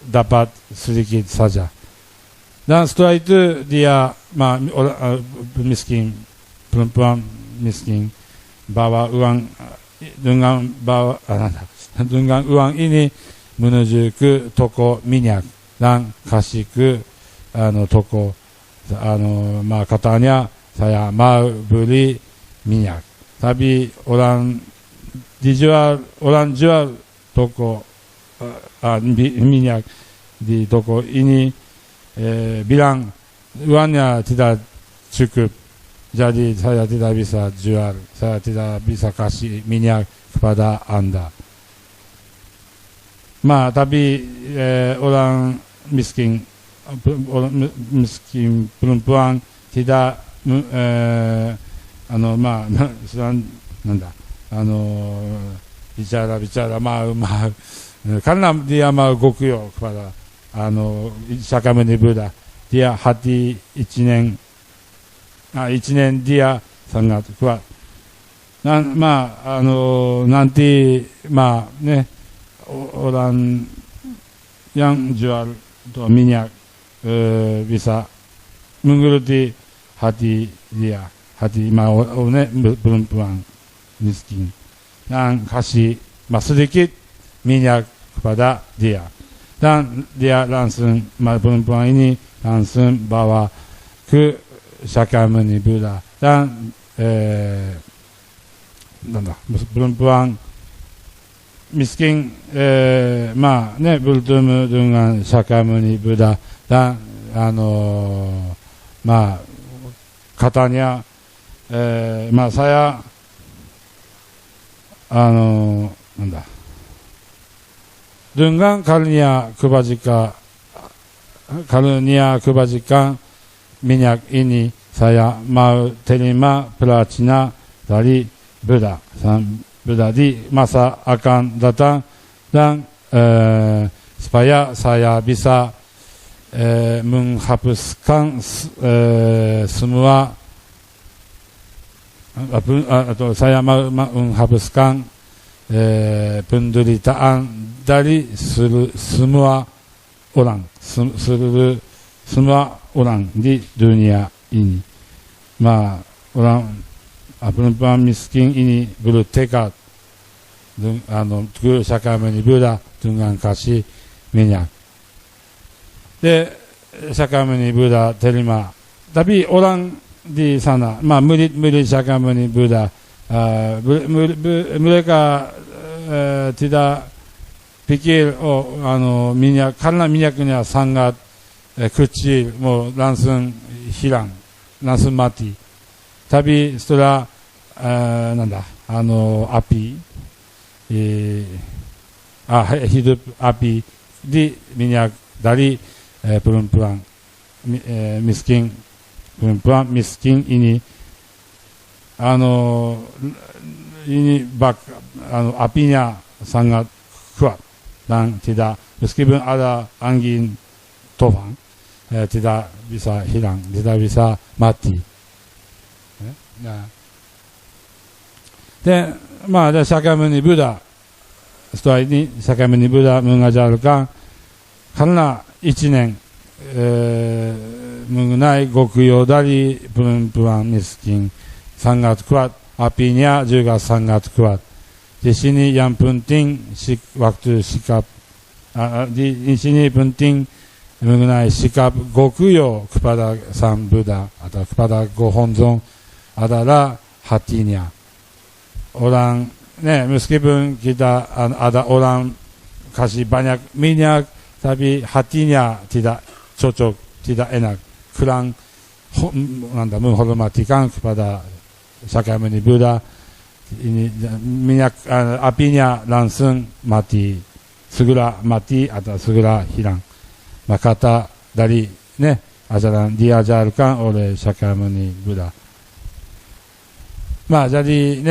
dapat sedikit saja. Dan setelah itu dia miskin perempuan miskin bawa uang dengan uang ini menuju ke toko minyak dan kasih ke toko katanya saya mau beli minyak, tapi orang jual toko minyak di toko ini bilang uangnya tidak cukup, jadi saya tidak bisa jual, saya tidak bisa kasih minyak kepada Anda. Tapi orang miskin perempuan tidak bicara mau karena dia mau gokyo kepada Shakyamuni Buddha, dia hati 1 年dia sangat kuat. Nanti orang yang jual minyak bisa menggeruti hati dia, hati mau perempuan miskin, dan kasih sedikit minyak kepada dia, dan dia langsung perempuan ini langsung bawa ke Shakyamuni Buddha, dan perempuan miskin bertemu dengan Shakyamuni Buddha, dan katanya saya dengan karunia kebajikan minyak ini saya mau terima prajna dari Buddha di masa akan datang, dan supaya saya bisa menghapuskan semua atau saya mau menghapuskan penderitaan dari semua orang di dunia ini. Orang perempuan miskin ini bertekad ke Shakyamuni Buddha dengan kasih minyak. Shakyamuni Buddha terima, tapi orang di sana, murid Shakyamuni Buddha, mereka tidak pikir minyak, karena minyaknya sangat kecil, mau langsung hilang, langsung mati. Tapi setelah api hidup api di minyak dari perempuan miskin ini apinya sangat kuat, dan tidak, meskipun ada angin tofan, tidak bisa hilang, tidak bisa mati. Shakyamuni Buddha, setelah ini Shakyamuni Buddha mengajarkan, karena 1 年mengenai gokyo dari perempuan miskin sangat kuat, apinya juga sangat kuat. Di sini yang penting waktu sikap, di sini penting mengenai sikap gokyo kepada Sang Buddha atau kepada Gohonzon adalah hatinya. Orang meskipun kita ada orang kasih banyak minyak, tapi hatinya tidak cocok, tidak enak, kurang menghormatikan kepada Shakyamuni Buddha, ini minyak apinya langsung mati, segera mati atau segera hilang. Kata dari ajaran diajarkan oleh Shakyamuni Buddha. Jadi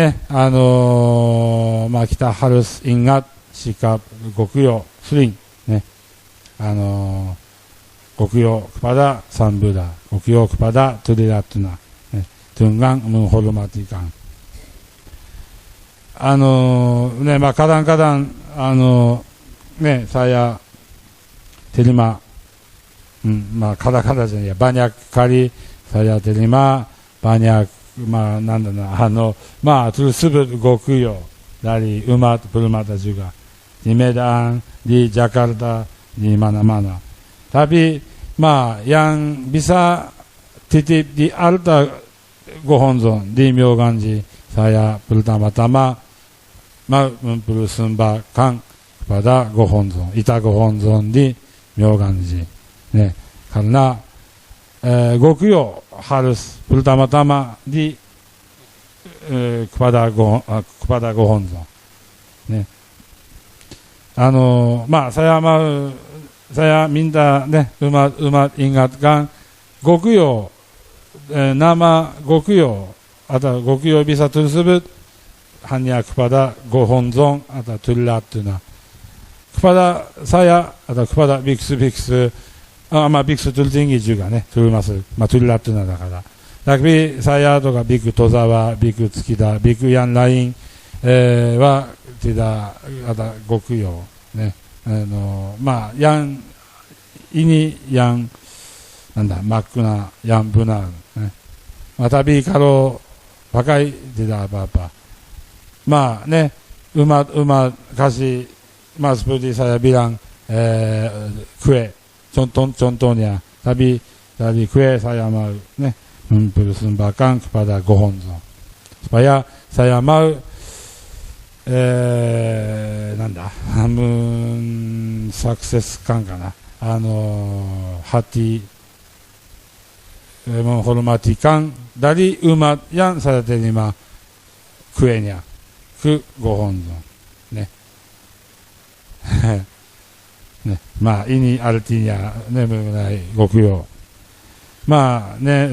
kita harus ingat sikap gokyo sering, gokyo kepada Sang Buddha, gokyo kepada Triratna, dengan menghormatikan. Kadang-kadang saya terima, kadang-kadang banyak kali saya terima banyak まあ、なんだな、まあ、tersebut Gokuyo dari umat bermata juga di Medan, di Jakarta, di mana-mana. Tapi, yang bisa titip di altar Gohonzon di Myoganji, saya pertama-tama mempersembahkan kepada Gohonzon, Ita Gohonzon di Myoganji. Karena Gokuyo harus pertama-tama kepada Gohonzon. Saya minta umat ingatkan Gokuyo, nama Gokuyo atau Gokuyo bisa tersebut hanya kepada Gohonzon atau Tullatuna. Kepada saya atau kepada biksu-biksu, biksu tertinggi juga termasuk Tullatunaだから. Tapi saya atau Biku Tozawa, Biku Tsukida, Biku yang lain wa tidak ada Gokuyo. Yang ini yang makna yang benar. Tapi kalau pakai tidak apa-apa. Umat kasih, seperti saya bilang, kue, contohnya. Tapi kue saya mau mempersembahkan kepada Gohonzon. Supaya saya mau mensukseskan hati menghormatikan dari umat yang saya terima kuenya ke Gohonzon. Ini artinya mengenai Gokuyo.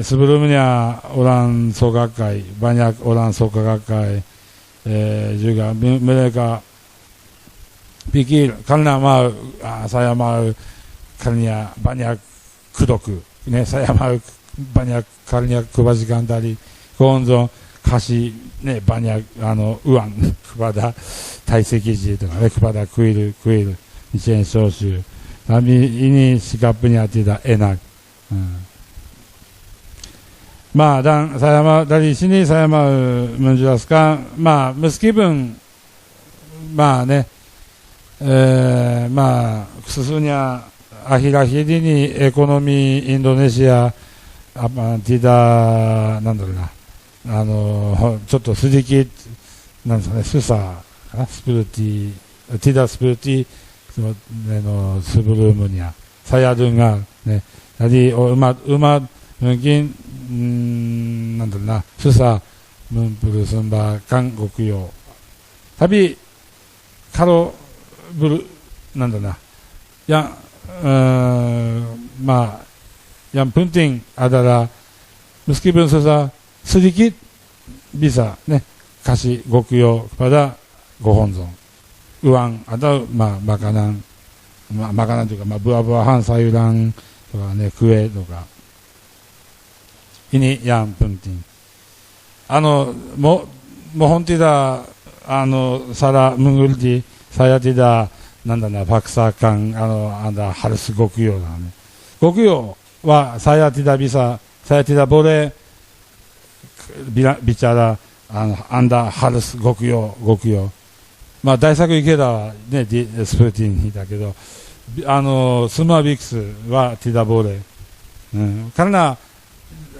Sebelumnya orang Sogakai, banyak orang Sogakai juga mereka pikir karena saya mau karena banyak kudok, saya mau banyak karena kebajikan dari Gohonzon kasih banyak uang kepada Taiseki kepada kuil Nichiren Shoshu. Tapi ini sikapnya tidak enak. Dan dari sini saya mau menjelaskan, meskipun khususnya akhir-akhir ini ekonomi Indonesia tidak sedikit susah tidak seperti sebelumnya. Saya dengar jadi umat mungkin susah mempersembahkan Gokuyo. Tapi kalau yang penting adalah meskipun susah sedikit bisa kasih Gokuyo kepada Gohonzon. Uang atau makanan juga, buah-buahan, sayuran, kue juga. Ini yang penting. Mohon tidak salah mengerti, saya tidak paksakan harus Gokuyo. Gokuyo wa saya tidak boleh bicara Anda harus Gokuyo. 大作池田はスプーティンだけど、スマビクスはティダボーレ。karena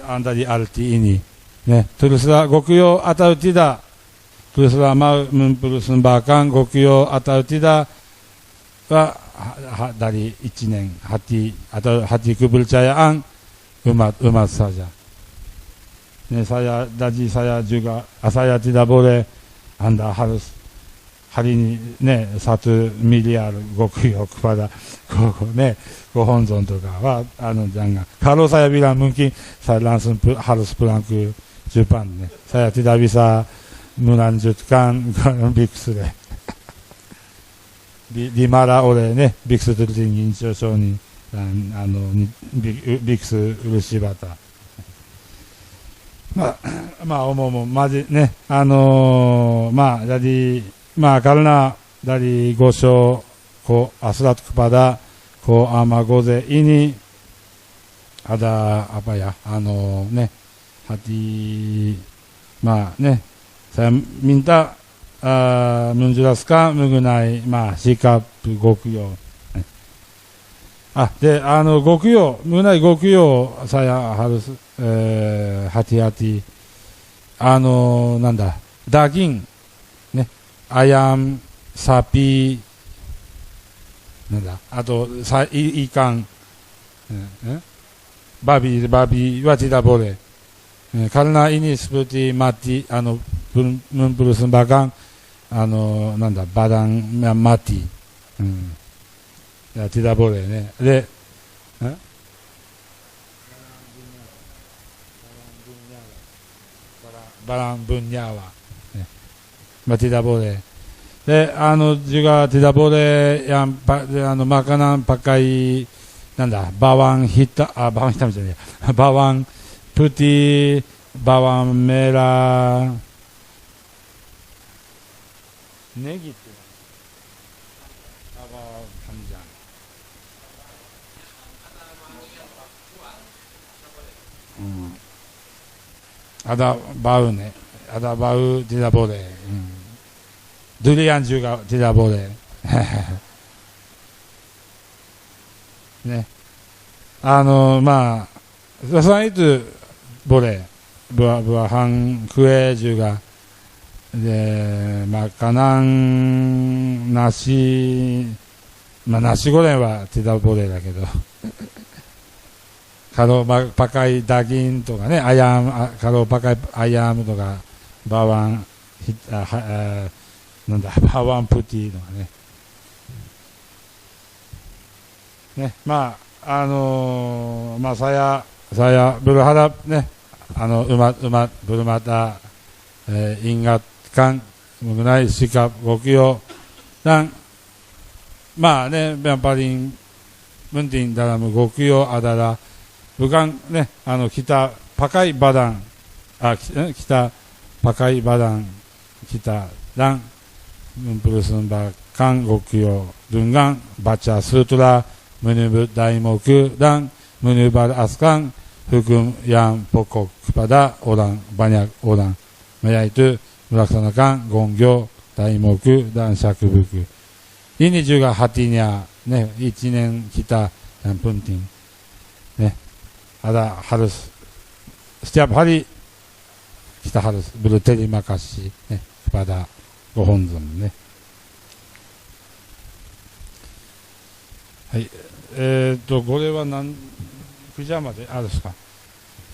Anda di arti ini. Teruslah Gokuyo atau tidak, teruslah mau mempersembahkan Gokuyo atau tidak, dari ichinen hati atau hati kepercayaan umat saja. Saya juga, saya tidak boleh Anda harus hari ini 1 miliar Gokuyo kepada Gohonzon to ka jangan. Kalau saya bilang mungkin saya langsung harus pulang ke Jepang. Saya tidak bisa melanjutkan biksu dimarah oleh biksu tertinggi Shoshoni dan biksu Urushibata. Jadi karena dari Gosho Asrat kepada Amagoze ini ada hati まあね、saya minta menjelaskan mengenai sikap Gokyo. Gokyo, mengenai Gokyo saya harus hati-hati. Daging, ayam, sapi, atau ikan, babi tidak boleh. Karena ini seperti mati, mempersembahkan badan yang mati. Ya, tidak boleh. Barang bernyawa. Tidak boleh. Juga tidak boleh yang makanan pakai bawang hitam, bawang putih, bawang merah, negi itu, bawang panjang. Ada bau ada bau tidak boleh. Durian juga tidak boleh. Selain itu boleh buah-buahan, kue juga, makanan, nasi, nasi gorengは tidak boleh だけどkalau pakai daging とかね、kalau pakai ayam とか bawang bawang putih とかね、saya berharap umat bermata ingatkan mengenai sikap Gokyo dan yang paling penting dalam Gokyo adalah bukan kita pakai badan kita dan mempersembahkan Gokyo dengan baca sutra, menyebut daimoku dan menyebaraskan hukum yang pokok kepada banyak orang, yaitu melaksanakan Gongyo, daimoku dan shakubuku. Ini juga hatinya 1年 kita yang penting. Harus setiap hari kita harus berterima kasih kepada Gohonzon. はい。これは9時まであるんですか。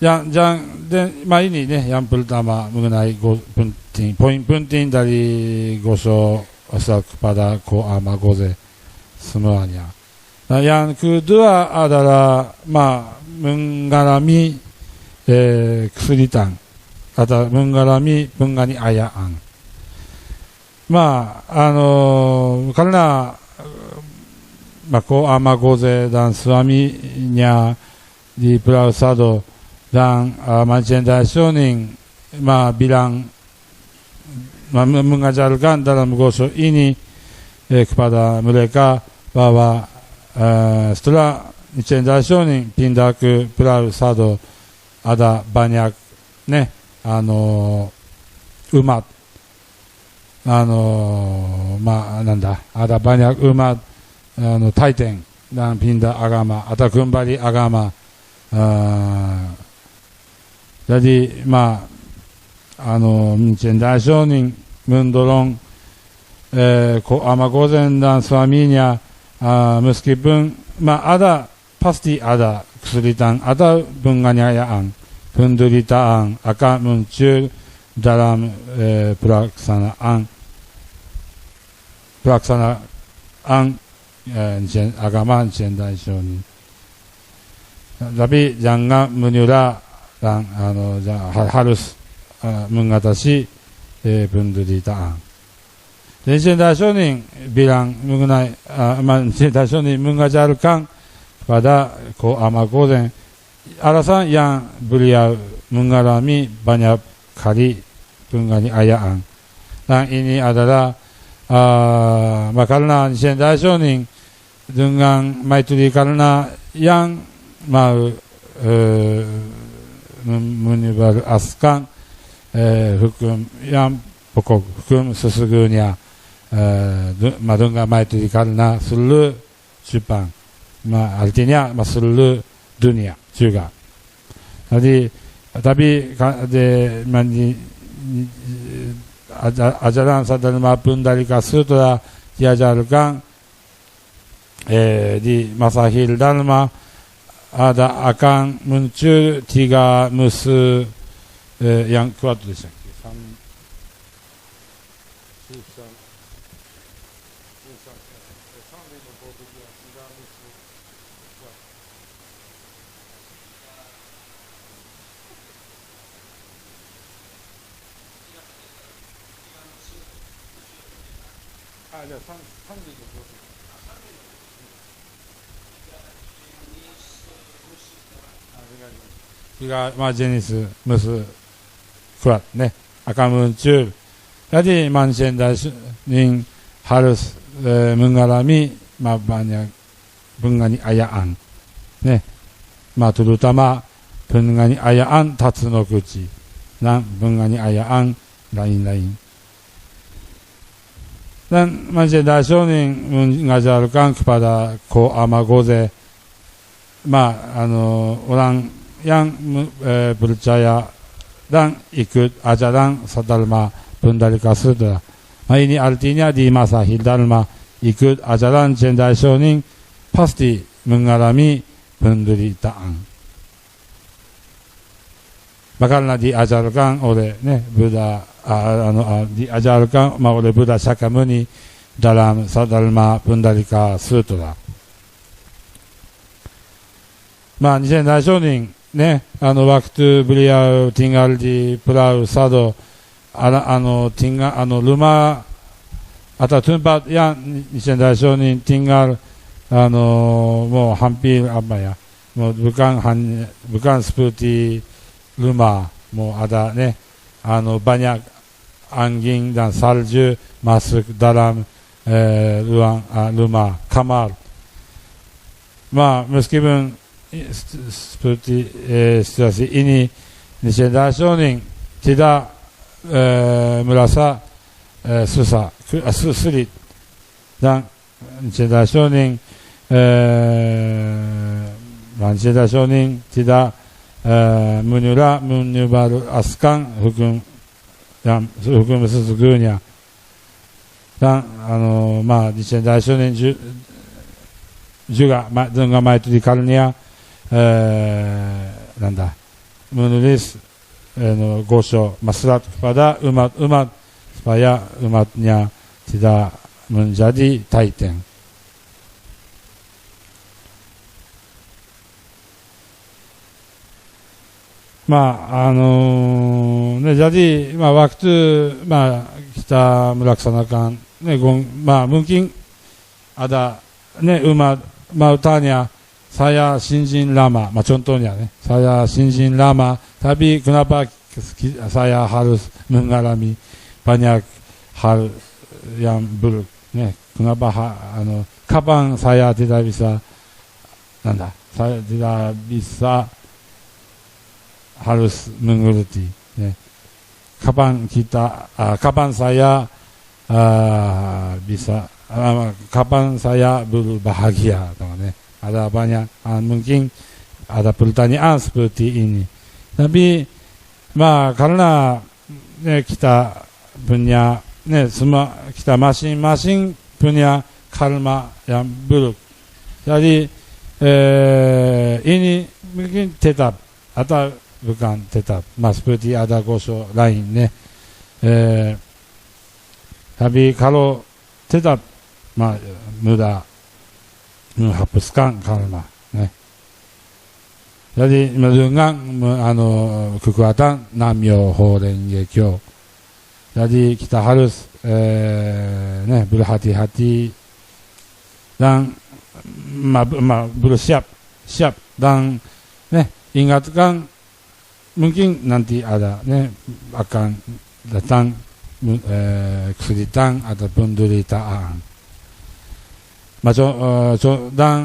ini yang pertama mengenai poin penting dari gosok kepada Koama Goze semuanya. Nah, yang kedua adalah mengalami kesulitan atau mengalami penganiayaan. Karena Koama Goze dan suaminya di Pulau Sado dan Mancendai Shonin bilang mengajarkan dalam gosok ini kepada mereka bahwa setelah Mancendai Shonin pindah ke Pulau Sado ada banyak umat ada banyak umat Taiten dan pindah agama atau kembali agama. Jadi Mancendai Shonin mendorong Koama Gozen dan suaminya meskipun pasti ada kesulitan, ada penganiayaan, penderitaan akan muncul dalam pelaksanaan agama Mancendai Shonin. Tapi jangan menyerah dan harus mengatasi penderitaan. Mancendai Shonin bilang mengenai Mancendai Shonin mengajarkan kepada Koama Gozen alasan yang beliau mengalami banyak kali penganiayaan. Dan ini adalah karena Mancendai Shonin dengan maitri karena yang mau menyebaraskan hukum yang pokok hukum sesungguhnya madunga maitri karena seluruh Jepang, artinya seluruh dunia juga. Jadi tapi ajaran Sadharma Pundalika Sutra diajarkan di Masahil Dharma ada akan muncul 3 musuh yang kuat di sini. Tiga jenis musuh kuat akan muncul. Jadi manusia ini harus mengalami banyak penganiayaan, terutama penganiayaan Tatsunokuchi dan penganiayaan lain-lain. Dan manusia Daishonin mengajarkan kepada Ko Amagoze, orang yang percaya dan ikut ajaran Sadharma Pundalika Sutra. Ini artinya di masa Dharma ikut ajaran Jendai Shonin pasti mengalami penderitaan. Karena diajarkan oleh Buddha, diajarkan oleh Buddha Shakyamuni dalam Sadharma Pundalika Sutra. Jendai Shonin waktu beliau tinggal di Pulau Sado, tinggal rumah atau tempat yang Jendai Shonin tinggal mau hampir bukan seperti rumah, mau ada banyak angin dan salju masuk dalam ruang rumah kamar. Meskipun seperti situasi ini, Jendai Shonin tidak merasa sulit, dan Jendai Shonin tidak menyebarluaskan hukum sesungguhnya. Dan di Jendai Shonin juga dengan maitri karunia menulis gosho surat kepada umat-umat supaya umatnya tidak menjadi taiten. Jadi waktu kita melaksanakan mungkin ada umat mau tanya, saya Shinjin Lama, contohnya saya Shinjin Lama, tapi kenapa saya harus mengalami banyak hal yang buruk? Kenapa kapan saya tidak bisa saya tidak bisa harus mengerti? Kapan saya bisa, kapan saya berbahagia? Ada banyak mungkin ada pertanyaan seperti ini. Tapi karena kita punya semua, kita masing-masing punya karma yang buruk. Jadi ini mungkin tetap atau bukan tetap, seperti ada gosho lain tapi kalau tetap mudah menghapuskan karma. Jadi dengan kekuatan Namyo Horenge Kyo. Jadi kita harus berhati-hati dan bersiap dan ingatkan mungkin nanti ada akan datang kesulitan atau penderitaan. Dan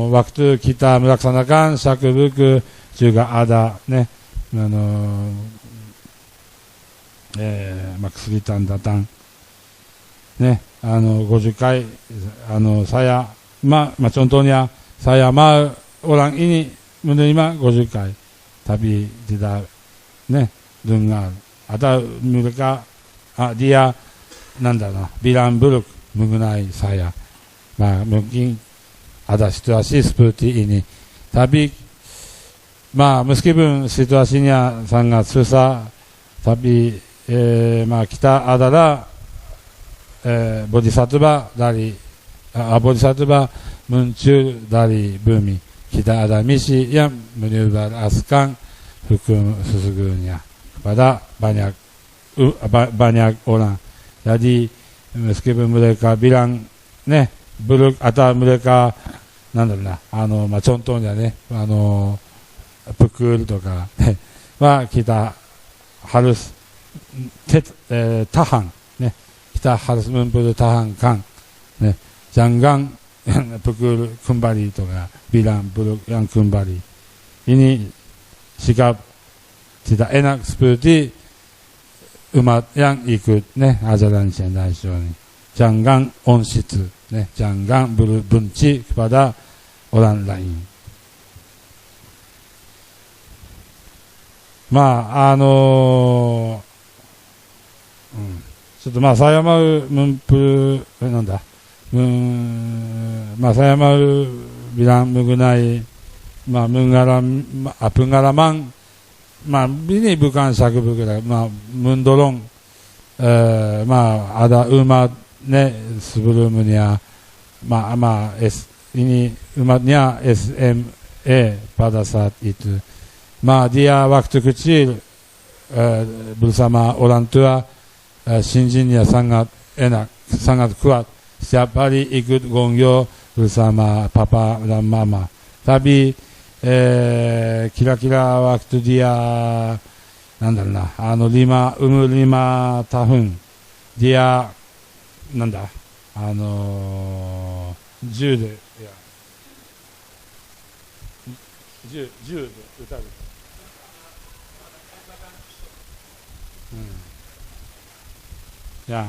waktu kita melaksanakan Shakubuku juga ada kesulitan datang. Nih, 50 kali, saya, contohnya, saya mau orang ini menerima 50 kali, tapi tidak, dengar. Atau mereka, dia, bilang buruk mengenai saya. Mungkin ada situasi seperti ini. Tapi, meskipun situasinya sangat susah, tapi kita adalah bodhisattva dari bodhisattva muncul dari bumi. Kita ada misi yang menyebaraskan hukum sesungguhnya kepada banyak orang. Jadi meskipun mereka bilang buruk atau mereka contohnya pukul とかkita harus tahan, kita harus mempertahankan, jangan pukul kembali とか bilang buruk yang kembali. Ini sikap tidak enak seperti umat yang ikut ajaran Sendai Shonin. Jangan onshitsu, jangan benci kepada orang lain. Saya mau saya mau bilang mengenai pengalaman, ini bukan sakit mendorong, ada umat sebelumnya, ini umatnya SME pada saat itu. Dia waktu kecil bersama orang tua, shinjinnya sangat enak, sangat kuat. Setiap hari ikut gongyo bersama papa dan mama. Tapi kira-kira waktu dia umur 5 tahun, dia 銃で撃たれた。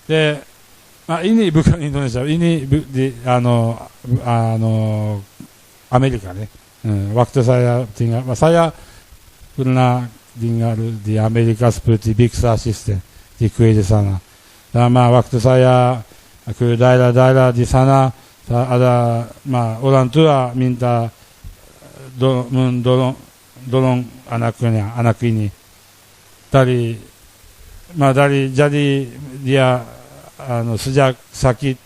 で、ini bukan Indonesia, ini di Amerika waktu saya tinggal, saya pernah tinggal di Amerika seperti Big Star System di Kuwait di sana. Dan waktu saya ke daerah-daerah di sana, ada orang tua minta dorong anak ini jadi dia sejak sakit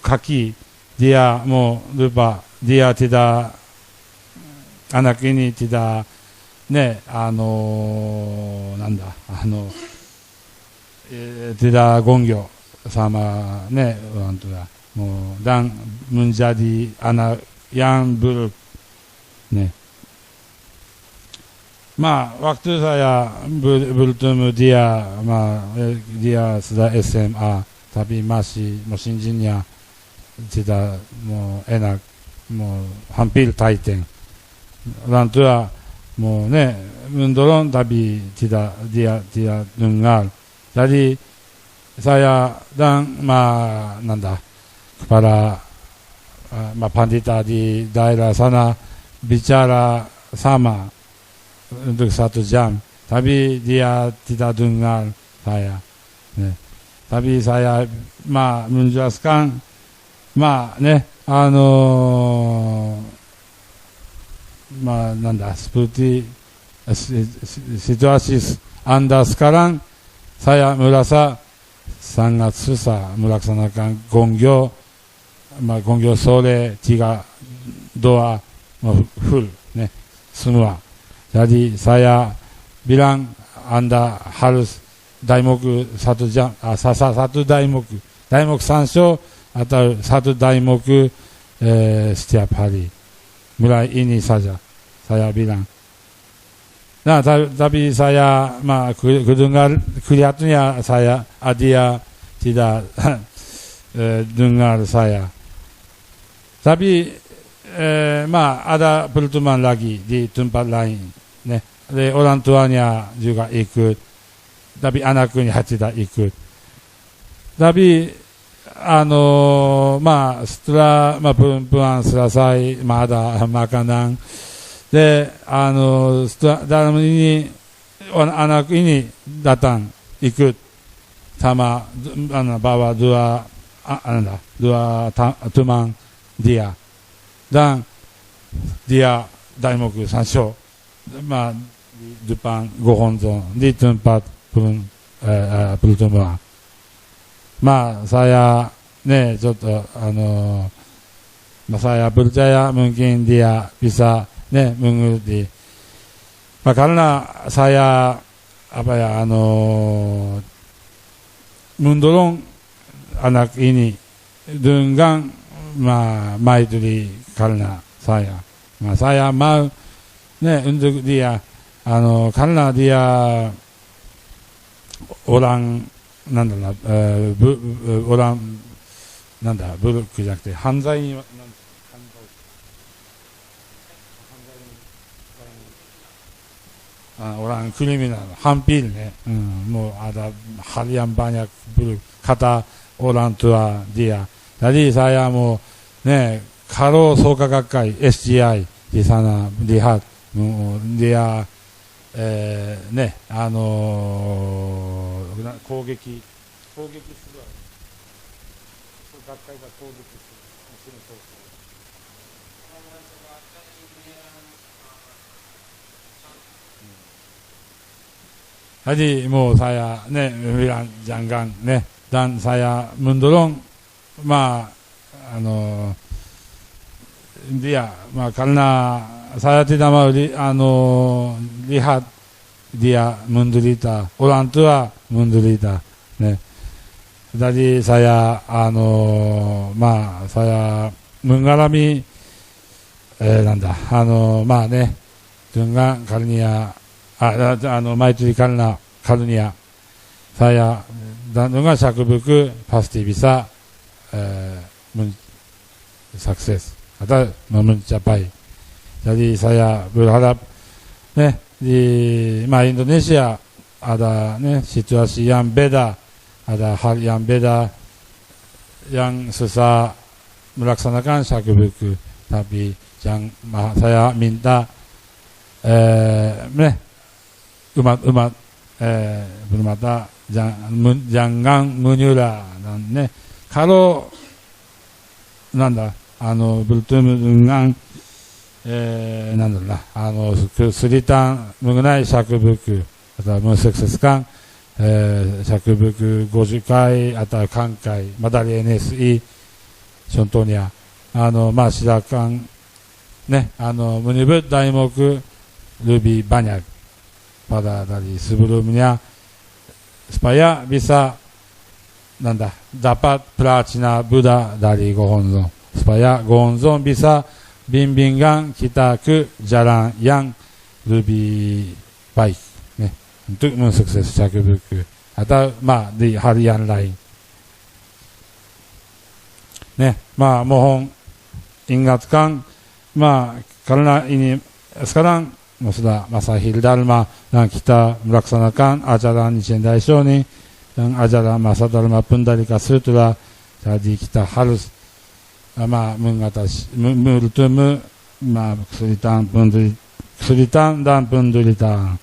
kaki dia mau lupa, dia tidak, anak ini tidak tidak gongyo sama orang tua, dan menjadi anak yang buruk. Waktu saya bertemu dia, dia sudah SMA, tapi masih shinjinnya tidak enak, hampir taiten. Orang tua mendorong, tapi dia tidak dengar. Jadi saya dan kepada pandita di daerah sana bicara sama untuk 1 jam, tapi dia tidak dengar saya. Tapi saya menjelaskan, seperti situasi Anda sekarang, saya merasa sangat susah melaksanakan gongyo sore 3-2 full semua. Jadi saya bilang Anda harus daimoku 1 jam, 1 daimoku 3 atau 1 daimoku setiap hari. Mulai ini saja saya bilang. Tapi saya dengar, kelihatannya dia tidak dengar saya. Tapi ada pertemuan lagi di tempat lain. Orang tuanya juga ikut, tapi anaknya tidak ikut. Tapi setelah perempuan selesai ada makanan, dalam ini anak ini datang ikut sama bawa dua teman dia, dan dia daimoku sansho di depan Gohonzon di tempat pertemuan. Saya saya percaya mungkin dia bisa mengerti. Karena saya mendorong anak ini dengan maitri karena saya mau untuk dia karena dia orang orang burukじゃなくて犯罪にorang kriminal hampir mau ada hal yang banyak buruk kata orang tua dia. Jadi saya mau kalau Soka Gakkai SGI di sana lihat dia 攻撃する学会が攻撃するJadi mau saya bilang jangan dan saya mendorong dia karena saya tidak mau lihat dia menderita, orang tua menderita. Jadi saya saya mengalami dengan karunia maitri karena karunia saya dan dengan Shakubuku pasti bisa sukses atau mencapai. Jadi saya berharap di Indonesia ada situasi yang beda, ada hal yang beda yang susah melaksanakan Shakubuku, tapi saya minta umat bermata jangan menyerah dan kalau bertemu dengan kesulitan mengenai Shakubuku atau mensukseskan Shakubuku 50 回 atau Kankai medali NSI contohnya silakan menyebut daimoku lebih banyak pada dari sebelumnya supaya bisa dapat pelajaran Buddha dari Gohonzon, supaya Gohonzon bisa bimbingan kita ke jalan yang lebih baik untuk mensukses Shakubuku atau di hari yang lain. Mohon ingatkan karena ini sekarang sudah masa akhir Dharma dan kita melaksanakan ajaran Nichiren Daishonin dan ajaran masa Dharma Pundalika Sutra. Jadi kita harus mengatasi bertemu kesulitan dan penderitaan.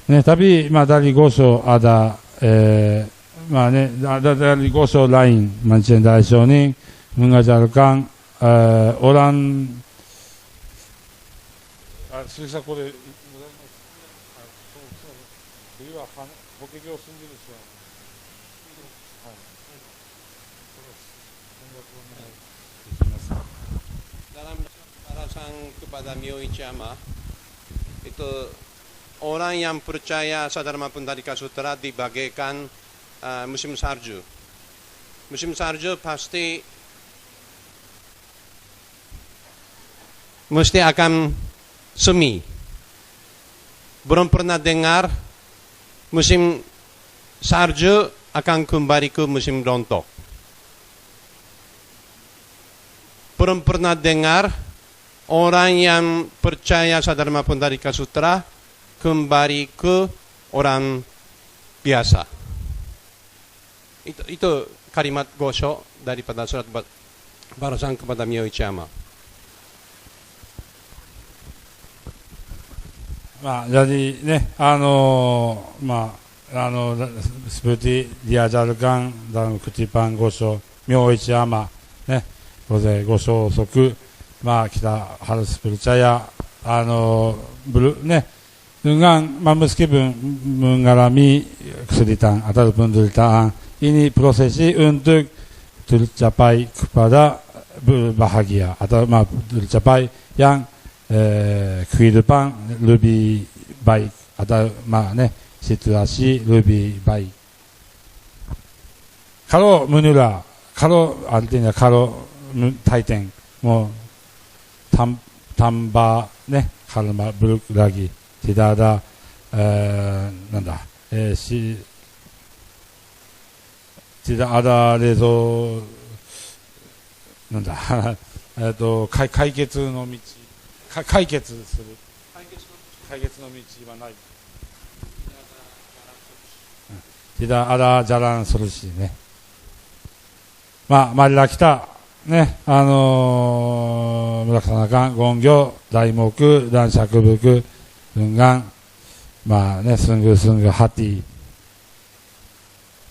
Tapi dari Gosho ada dari Gosho lain Nichiren Daishonin mengajarkan orang susahこれ冬は法華経を住んでる人はdalam pembalasan kepada Myoichiyama itu orang yang percaya Sadharma Pundalika Sutra dibagikan musim salju. Musim salju pasti mesti akan semi. Belum pernah dengar musim salju akan kembali ke musim rontok. belum pernah dengar orang yang percaya sa Dharma Pundarika Sutra kembali ke orang biasa. Itu kalimat Gosho daripada surat balasan kepada Myoichiyama. Jadi seperti diajarkan dalam kutipan Gosho Myoichiyama, Gosei Gosho Soku, kita harus percaya, dengan meskipun mengalami kesulitan atau penderitaan, ini prosesi untuk tercapai kepada berbahagia atau tercapai yang kehidupan lebih baik atau situasi lebih baik. Kalau menurut, artinya kalau taiten mau tambah karma buruk lagi, tidak ada tidak ada解決の道、解決する解決の道はない。tidak ada jalan solusi marilah kita melaksanakan Gongyo, Daimoku dan Shakubuku dengan sungguh-sungguh hati.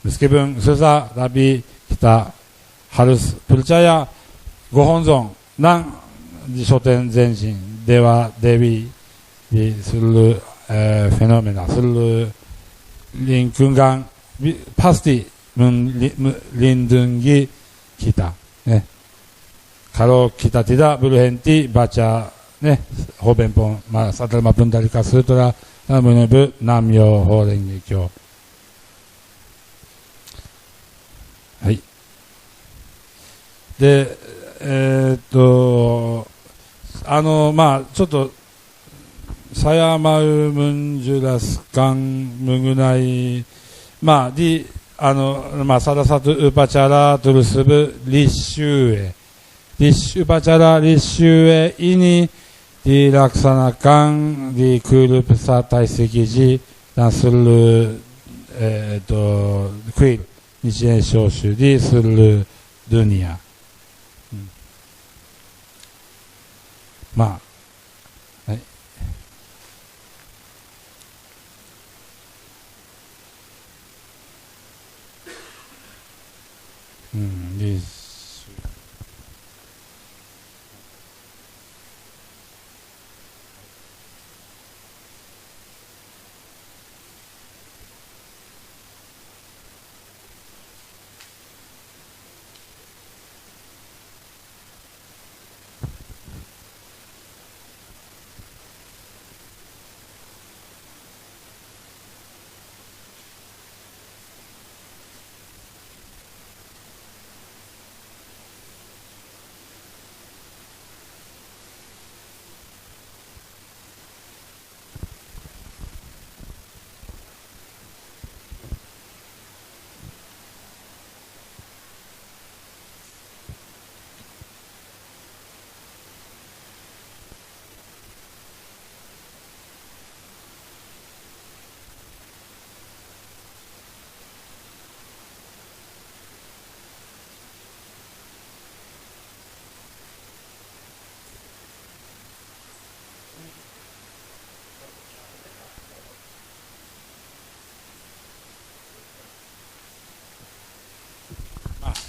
Meskipun susah, tapi kita harus percaya Gohonzon dan di Shoten Zenshin, Dewa Dewi di seluruh fenomena, seluruh lingkungan pasti melindungi kita. Kalau kita tidak berhenti baca Hobenpon, Dharma Pundarika Sutra dan menyebut Nam-myoho Renge Kyo. Hai. De, ちょっと saya mau menjelaskan mengenai salah satu upacara tersebut Rishue. Upacara Rishue ini dilaksanakan di Guru Besar Taiseki dan seluruh kuil Nichiren Shoshu di seluruh dunia.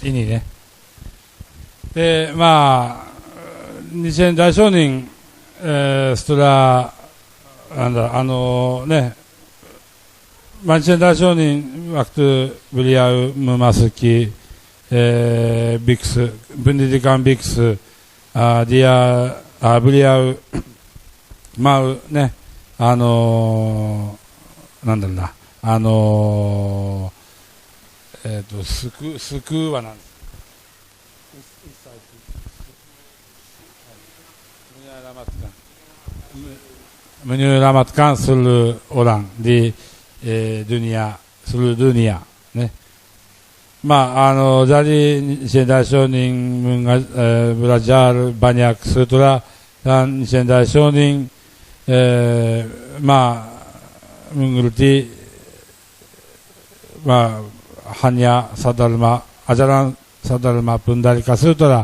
iniね。で、日蓮大聖人、setelah日蓮大聖人waktu beliau memasuki biksu, pendidikan biksu, beliau mau救うは何ですかmenyelamatkan seluruh orang di dunia, seluruh dunia Jadi Nichiren Daishonin belajar banyak sutra dan Nichiren Daishonin mengerti hanya Sadharma, ajaran Sadharma Pundalika Sutra.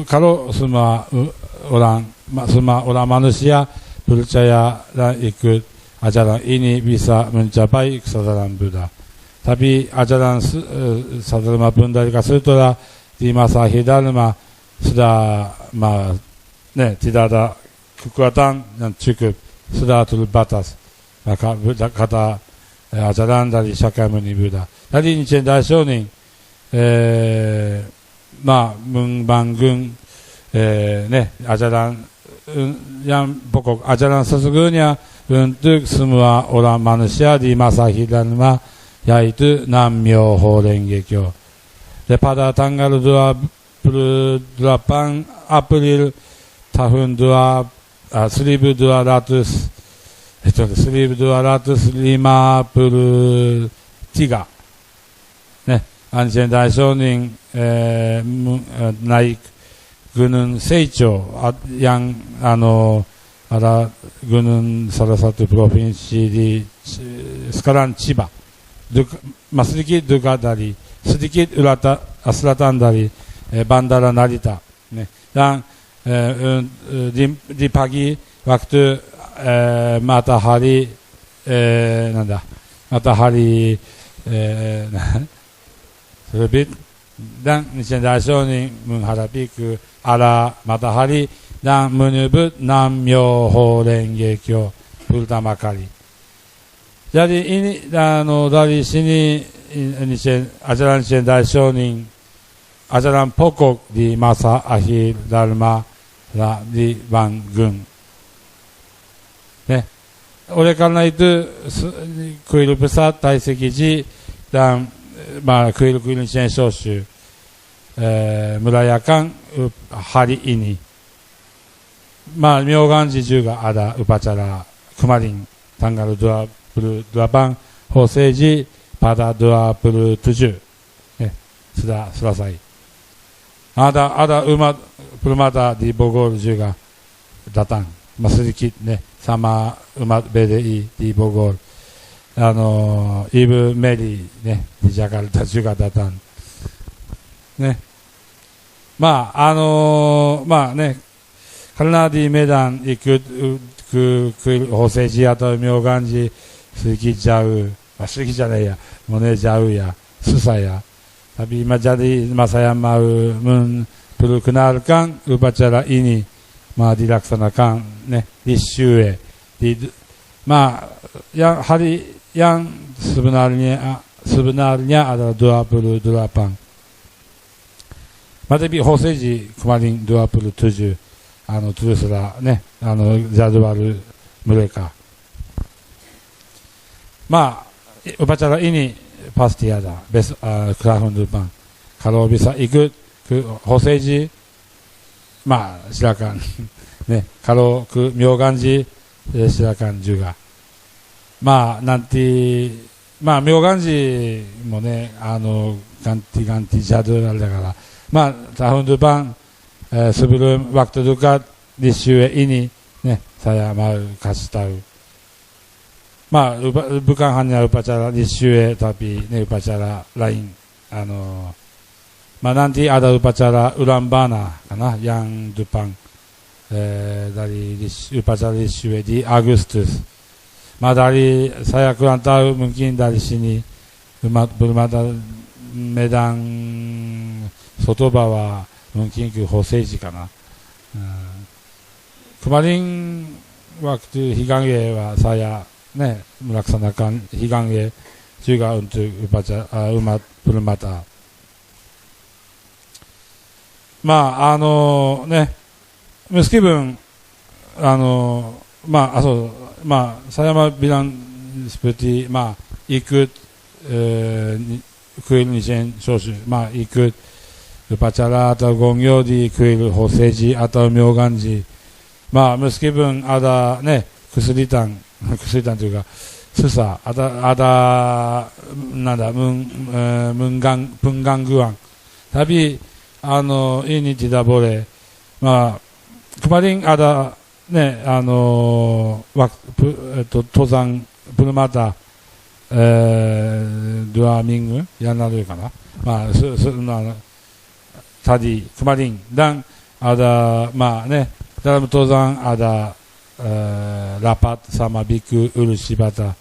Kalau semua orang manusia percaya dan ikut ajaran ini bisa mencapai kesadaran Buddha. Tapi ajaran Sadharma Pundalika Sutra di masa Dharma sudah tidak ada kekuatan yang cukup, sudah terbatas. Maka kata ajaran dari Shakyamuni Buddha. Jadi Nichiren Daishonin membangun ajaran yang pokok, ajaran sesungguhnya untuk semua orang manusia di masa Dharma, yaitu Nammyo Horen Gekyo. Pada tanggal 28 April tahun 1253 Nichiren Daishonin naik Gunung Seicho yang ada gunung salah satu provinsi di sekarang Chiba, sedikit dekat dari sedikit selatan dari Bandara Narita. Dan di pagi waktu matahari terbit dan Nichiren Daishonin menghadapi ke arah matahari dan menyebut Nammyo Horen Gekyo pertama kali. Jadi ini dari sini ajaran Nichiren Daishonin, ajaran pokok di masa akhir Dharma dibangun. Oleh karena itu kuil besar Taisekiji dan kuil-kuil Nichiren Shoshu merayakan hari ini. Myoganji juga ada upacara kemarin tanggal 28 Hoseji pada 27 sudah selesai. Ada umat permata di Bogor juga datang, sedikit sama umat BDI di Bogor. Ibu Mary di Jakarta juga datang. Karena di Medan ikut ke Hoseji atau Myoganji sedikit jauh, sedikit jauh ya, susah ya. Tapi jadi saya mau memperkenalkan upacara ini, dilaksanakan di Shue, yang hari yang sebenarnya adalah 28. Tapi Hoseji kemarin 27. Teruslah jadwal mereka. Upacara ini pasti ada tahun depan. Kalau bisa ikut ke Hoseji, silakan. Kalau ke Myoganji, silakan juga. Nanti Myoganjiもganti jadwalだから、tahun depan sebelum waktu dekat di Shue ini, saya mau kasih tahu. Bukan hanya upacara di Shue, tapi upacara lain. Nanti ada upacara Ulambana, yang depan dari upacara di Shue di Agustus. Dari saya kurang tahu, mungkin dari sini bermata Medan soto bawah. Mungkin ke Hoseji kana. Kemarin waktu Higange saya melaksanakan Higange juga untuk upacara umat permata. Meskipun saya mau bilang seperti ikut kuil Nichiren Shoshu, ikut upacara atau gongyo di kuil Hoseji atau Myoganji. Meskipun ada kesulitan juga. susah. Ada penggangguan. Tapi ini tidak boleh. Kemarin ada登山belum ada 2 minggu yang lalu kan. Tadi kemarin dan ada dalam登山ada rapat sama Biku Ulu Shibata.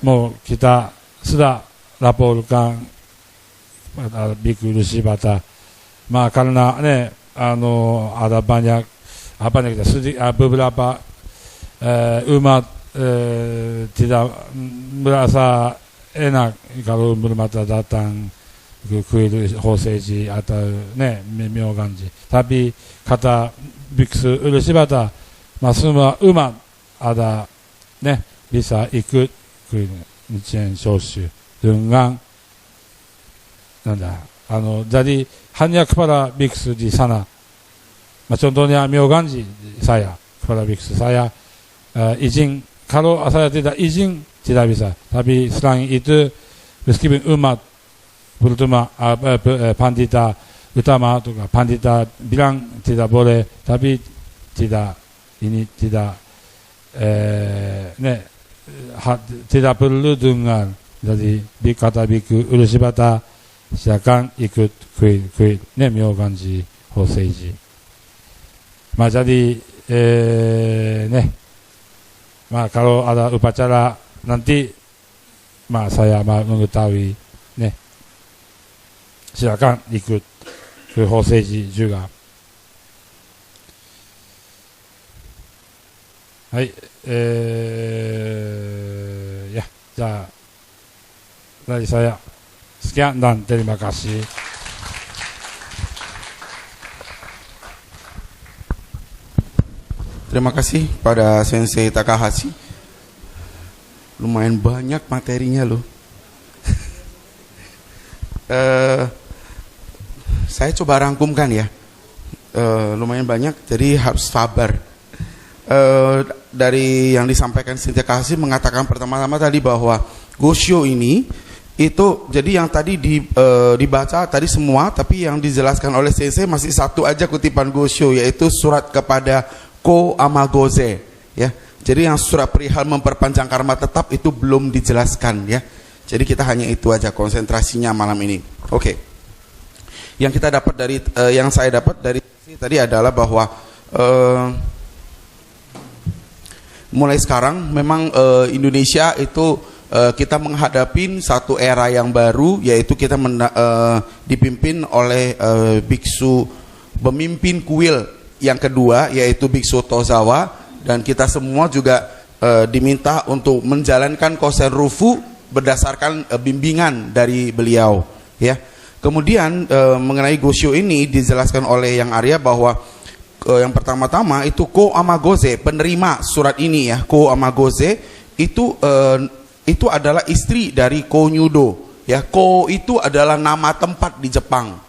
Mau kita sudah laporkan pada Biku Ulu Shibata. Karena ada banyak beberapa umat tidak merasa enak kalau belum ada datang ke kuil Hoseji atau Myoganji. Tapi kata Biksu Ulu Shibata, semua umat ada bisa ikut kuil Nichiren Shoshu dengan jadi hanya kepada biksu di sana. Contohnya Myoganji saya, kepada biksu saya izin, kalau saya tidak izin tidak bisa. Tapi selain itu meskipun umat terutama pandita utama atau pandita bilang tidak boleh, tapi tidak tidak perlu dengar. Jadi kata Biku Ulu Shibata silakan ikut kuil Myoganji Hoseiji. Jadi kalau ada upacara nanti saya mengetahui silakan ikut ke Hoseiji juga. Hai, dari saya sekian dan terima kasih. Terima kasih pada Sensei Takahashi. Lumayan banyak materinya loh. Saya coba rangkumkan ya. Lumayan banyak, jadi harus sabar. Dari yang disampaikan Sensei Takahashi mengatakan pertama-tama tadi bahwa Goshyo ini itu jadi yang tadi dibaca tadi semua, tapi yang dijelaskan oleh Sensei masih satu aja kutipan Goshyo, yaitu surat kepada Ko Amagoze ya. Jadi yang surat perihal memperpanjang karma tetap itu belum dijelaskan ya. Jadi kita hanya itu aja konsentrasinya malam ini. Oke. Yang kita dapat dari yang saya dapat dari tadi adalah bahwa mulai sekarang memang Indonesia itu kita menghadapi satu era yang baru, yaitu kita dipimpin oleh biksu pemimpin kuil yang kedua, yaitu Biksu Tozawa, dan kita semua juga diminta untuk menjalankan Kosen Rufu berdasarkan bimbingan dari beliau ya. Kemudian mengenai Goshyo ini dijelaskan oleh Yang Arya bahwa yang pertama-tama itu Ko Amagoze, penerima surat ini ya. Ko Amagoze itu adalah istri dari Ko Nyudo ya. Ko itu adalah nama tempat di Jepang.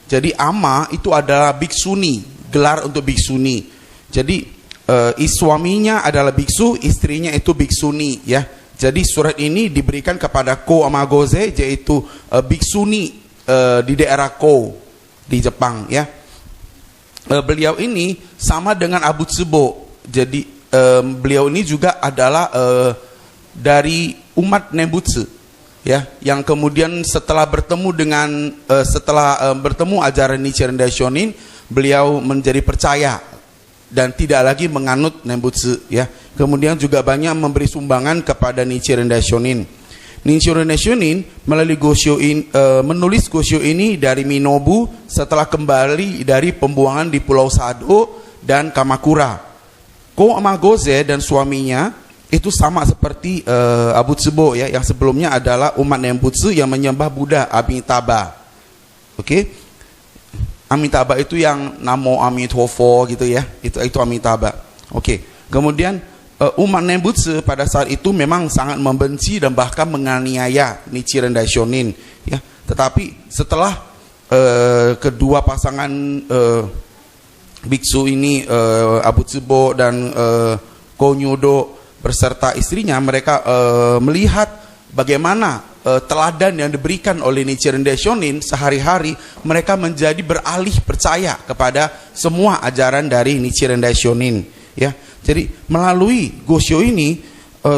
Jadi Ama itu adalah biksuni, gelar untuk biksuni. Jadi suaminya adalah biksu, istrinya itu biksuni ya. Jadi surat ini diberikan kepada Ko Amagoze, yaitu biksuni di daerah Ko di Jepang ya. Beliau ini sama dengan Abu Tsubo. Jadi beliau ini juga adalah dari umat Nembutsu ya, yang kemudian setelah bertemu ajaran Nichiren Daishonin, beliau menjadi percaya dan tidak lagi menganut Nembutsu ya. Kemudian juga banyak memberi sumbangan kepada Nichiren Daishonin. Nichiren Daishonin melalui Goshyo menulis Goshyo ini dari Minobu setelah kembali dari pembuangan di Pulau Sado dan Kamakura. Ko Amagoze dan suaminya itu sama seperti Abu Tsubo ya, yang sebelumnya adalah umat Nembutsu yang menyembah Buddha Amitabha. Oke. Amitabha itu yang Namo Amitofo gitu ya, itu Amitabha. Oke. Kemudian umat Nembutsu pada saat itu memang sangat membenci dan bahkan menganiaya Nichiren Daishonin ya. Tetapi setelah kedua pasangan biksu ini Abu Tsubo dan Ko Nyudo berserta istrinya, mereka melihat bagaimana teladan yang diberikan oleh Nichiren Daishonin sehari-hari, mereka menjadi beralih percaya kepada semua ajaran dari Nichiren Daishonin. Ya, jadi melalui Gosho ini,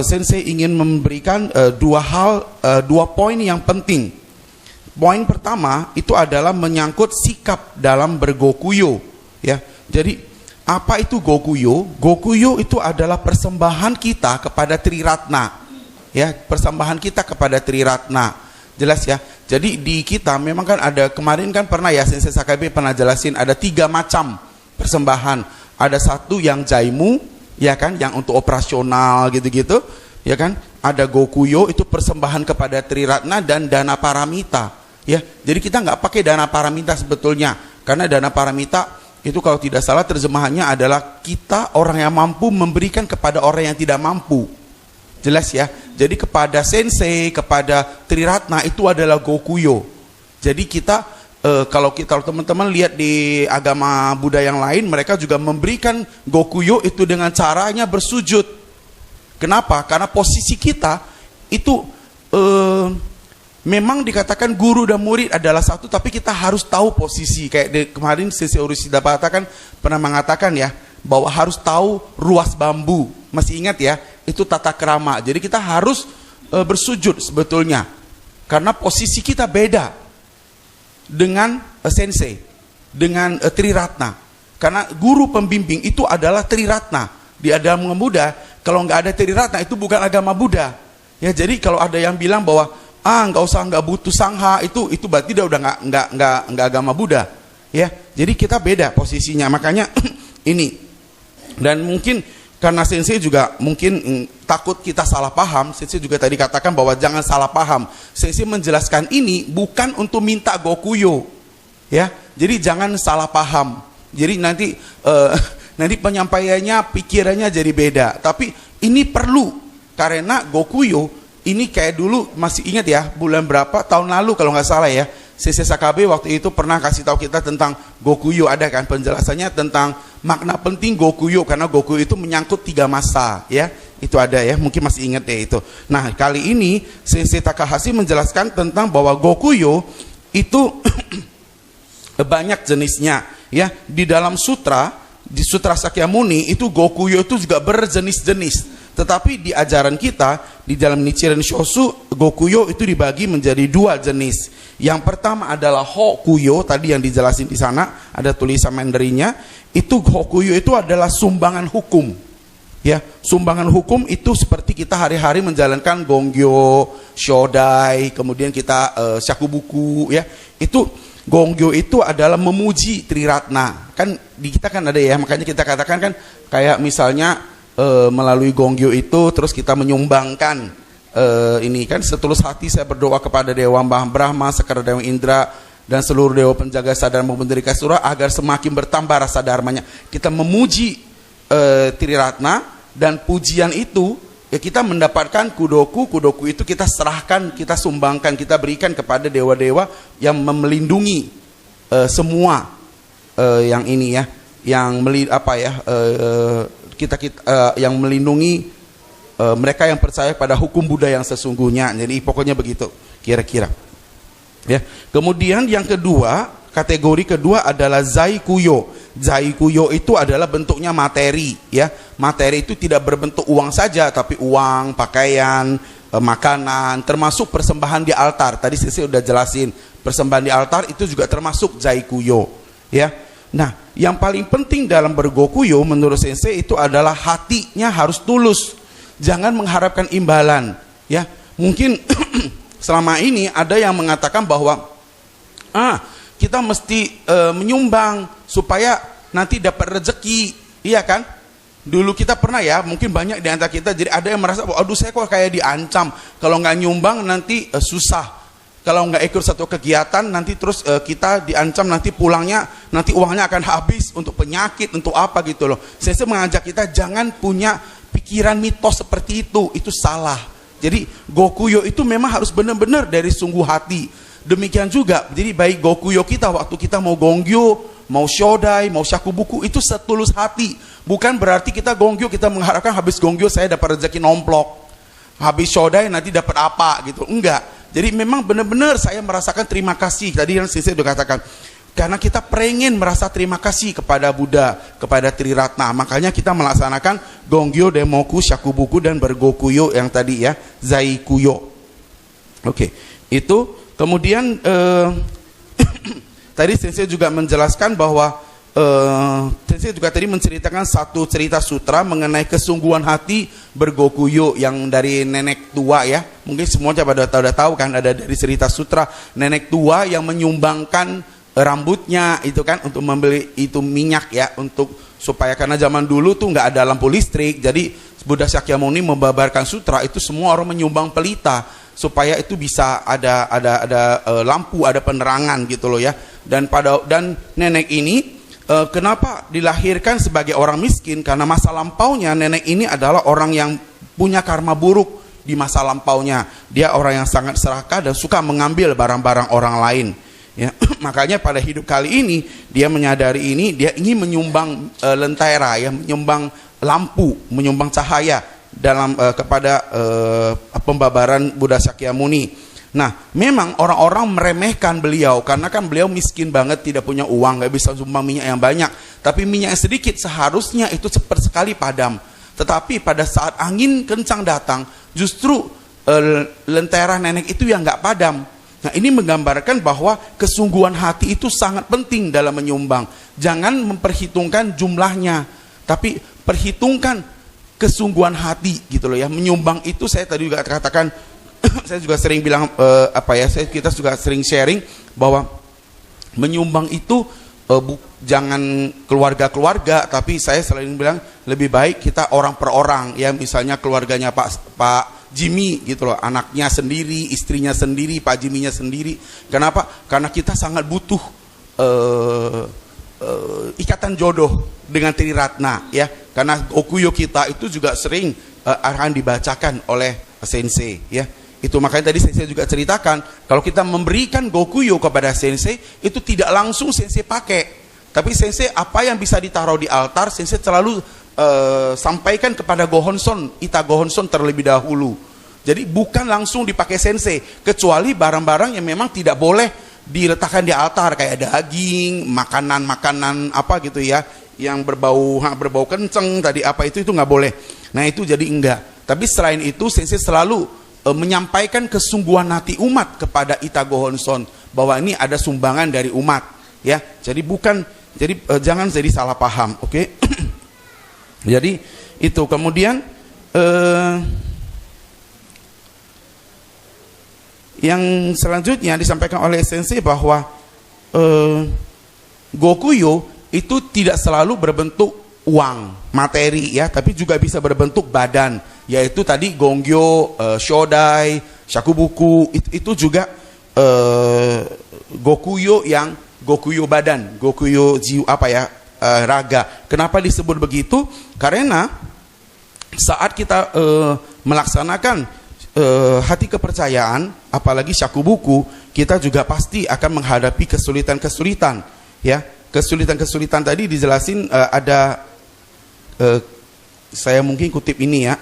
Sensei ingin memberikan dua poin yang penting. Poin pertama itu adalah menyangkut sikap dalam bergokuyo. Ya, jadi apa itu gokuyo? Gokuyo itu adalah persembahan kita kepada Triratna. Ya, persembahan kita kepada Triratna. Jelas ya. Jadi di kita memang kan ada, kemarin kan pernah ya Sensei Sakabe pernah jelasin ada 3 macam persembahan. Ada satu yang jaimu, ya kan, yang untuk operasional gitu-gitu, ya kan. Ada gokuyo, itu persembahan kepada Triratna dan dana paramita. Ya, jadi kita nggak pakai dana paramita sebetulnya, karena dana paramita itu kalau tidak salah terjemahannya adalah kita orang yang mampu memberikan kepada orang yang tidak mampu. Jelas ya. Jadi kepada Sensei, kepada Triratna itu adalah gokuyo. Jadi kita kalau teman-teman lihat di agama Buddha yang lain, mereka juga memberikan gokuyo itu dengan caranya bersujud. Kenapa? Karena posisi kita itu memang dikatakan guru dan murid adalah satu, tapi kita harus tahu posisi. Kayak kemarin Sensei Urushidabata kan pernah mengatakan ya, bahwa harus tahu ruas bambu. Masih ingat ya? Itu tata krama. Jadi kita harus bersujud sebetulnya, karena posisi kita beda dengan Sensei, dengan Triratna. Karena guru pembimbing itu adalah Triratna. Di agama Buddha, kalau nggak ada Triratna itu bukan agama Buddha. Ya, jadi kalau ada yang bilang bahwa nggak butuh sangha, itu berarti dia udah nggak agama Buddha. Ya, jadi kita beda posisinya. Makanya ini, dan mungkin karena Sensei juga mungkin takut kita salah paham, Sensei juga tadi katakan bahwa jangan salah paham. Sensei menjelaskan ini bukan untuk minta gokuyo, ya. Jadi jangan salah paham. Jadi nanti penyampaiannya, pikirannya jadi beda. Tapi ini perlu, karena gokuyo ini kayak dulu, masih ingat ya, bulan berapa tahun lalu kalau nggak salah ya, Sensei Sakabe waktu itu pernah kasih tahu kita tentang gokuyo, ada kan penjelasannya tentang makna penting gokuyo, karena gokuyo itu menyangkut 3 masa ya, itu ada ya, mungkin masih ingat ya itu. Nah kali ini Sensei Takahashi menjelaskan tentang bahwa gokuyo itu banyak jenisnya ya. Di dalam sutra, di Sutra Sakyamuni itu gokuyo itu juga berjenis-jenis. Tetapi di ajaran kita, di dalam Nichiren Shosu, gokuyo itu dibagi menjadi 2 jenis. Yang pertama adalah hokuyo, tadi yang dijelasin di sana, ada tulisan Mandarinnya. Itu hokuyo itu adalah sumbangan hukum. Ya, sumbangan hukum itu seperti kita hari-hari menjalankan gongyo, shodai, kemudian kita shakubuku ya. Itu gongyo itu adalah memuji Triratna. Kan di kita kan ada ya, makanya kita katakan kan kayak misalnya melalui gongyo itu terus kita menyumbangkan ini kan, setulus hati saya berdoa kepada Dewa Brahma, Sekar Dewa Indra dan seluruh dewa penjaga sadharma Pundarika Sura agar semakin bertambah rasa dharmanya. Kita memuji Triratna, dan pujian itu ya kita mendapatkan kudoku itu kita serahkan, kita sumbangkan, kita berikan kepada dewa-dewa yang melindungi semua yang ini ya, yang yang melindungi mereka yang percaya pada hukum Buddha yang sesungguhnya. Jadi pokoknya begitu kira-kira ya. Kemudian yang kedua, kategori kedua adalah zaikuyo. Zaikuyo itu adalah bentuknya materi ya. Materi itu tidak berbentuk uang saja, tapi uang, pakaian, makanan, termasuk persembahan di altar. Tadi saya sudah jelasin, persembahan di altar itu juga termasuk zaikuyo ya. Nah, yang paling penting dalam bergokuyo menurut Sensei itu adalah hatinya harus tulus. Jangan mengharapkan imbalan ya. Mungkin selama ini ada yang mengatakan bahwa kita mesti menyumbang supaya nanti dapat rezeki, iya kan? Dulu kita pernah ya, mungkin banyak di antara kita, jadi ada yang merasa, aduh saya kok kayak diancam, kalau nggak nyumbang nanti susah. Kalau nggak ikut satu kegiatan nanti terus kita diancam, nanti pulangnya nanti uangnya akan habis untuk penyakit, untuk apa gitu loh. Saya mengajak kita jangan punya pikiran mitos seperti itu salah. Jadi gokuyo itu memang harus benar-benar dari sungguh hati. Demikian juga, jadi baik gokuyo kita waktu kita mau gongyo, mau shodai, mau shakubuku itu setulus hati. Bukan berarti kita gonggyo, kita mengharapkan habis gonggyo saya dapat rezeki nomplok, habis shodai nanti dapat apa gitu. Enggak. Jadi memang benar-benar saya merasakan terima kasih. Tadi yang saya sudah katakan, karena kita pengen merasa terima kasih kepada Buddha, kepada Triratna. Makanya kita melaksanakan gonggyo, demoku, shakubuku, dan bergokuyo yang tadi ya, zaikuyo. Oke, itu kemudian tadi Sensei juga menjelaskan bahwa Sensei juga tadi menceritakan satu cerita sutra mengenai kesungguhan hati bergokuyo yang dari nenek tua ya. Mungkin semuanya pada sudah tahu kan, ada dari cerita sutra nenek tua yang menyumbangkan rambutnya itu kan untuk membeli itu minyak ya, untuk supaya karena zaman dulu tuh nggak ada lampu listrik, jadi Buddha Shakyamuni membabarkan sutra itu semua orang menyumbang pelita supaya itu bisa ada lampu, ada penerangan gitu loh ya. Dan nenek ini kenapa dilahirkan sebagai orang miskin? Karena masa lampaunya nenek ini adalah orang yang punya karma buruk di masa lampaunya. Dia orang yang sangat serakah dan suka mengambil barang-barang orang lain. Ya, makanya pada hidup kali ini dia menyadari ini, dia ingin menyumbang lentera ya, menyumbang lampu, menyumbang cahaya dalam kepada pembabaran Buddha Shakyamuni. Nah, memang orang-orang meremehkan beliau karena kan beliau miskin banget, tidak punya uang, nggak bisa sumbang minyak yang banyak. Tapi minyak yang sedikit seharusnya itu cepat sekali padam. Tetapi pada saat angin kencang datang, justru lentera nenek itu yang nggak padam. Nah, ini menggambarkan bahwa kesungguhan hati itu sangat penting dalam menyumbang. Jangan memperhitungkan jumlahnya, tapi perhitungkan kesungguhan hati gitu loh ya. Menyumbang itu saya tadi juga katakan saya juga sering bilang kita juga sering sharing bahwa menyumbang itu jangan keluarga-keluarga, tapi saya selalu bilang lebih baik kita orang per orang ya, misalnya keluarganya Pak Jimmy gitu loh, anaknya sendiri, istrinya sendiri, Pak Jimmy-nya sendiri. Kenapa? Karena kita sangat butuh ikatan jodoh dengan Triratna ya. Karena Gokuyo kita itu juga sering akan dibacakan oleh Sensei ya. Itu makanya tadi Sensei juga ceritakan, kalau kita memberikan Gokuyo kepada Sensei itu tidak langsung Sensei pakai. Tapi Sensei apa yang bisa ditaruh di altar, Sensei selalu sampaikan kepada Gohonson, Ita Gohonson terlebih dahulu. Jadi bukan langsung dipakai Sensei, kecuali barang-barang yang memang tidak boleh diletakkan di altar, kayak daging, makanan-makanan apa gitu ya, yang berbau kenceng tadi apa itu nggak boleh. Nah itu jadi enggak. Tapi selain itu Sensei selalu menyampaikan kesungguhan hati umat kepada Ita Gohonson bahwa ini ada sumbangan dari umat ya. Jadi jangan jadi salah paham, oke? Jadi itu kemudian yang selanjutnya disampaikan oleh Sensei bahwa Gokuyo itu tidak selalu berbentuk uang, materi ya, tapi juga bisa berbentuk badan, yaitu tadi gonggyo, shodai, shakubuku, itu juga Gokuyo yang Gokuyo badan, Gokuyo jiwa raga. Kenapa disebut begitu? Karena saat kita melaksanakan hati kepercayaan, apalagi shakubuku, kita juga pasti akan menghadapi kesulitan-kesulitan ya. Kesulitan-kesulitan tadi dijelasin ada saya mungkin kutip ini ya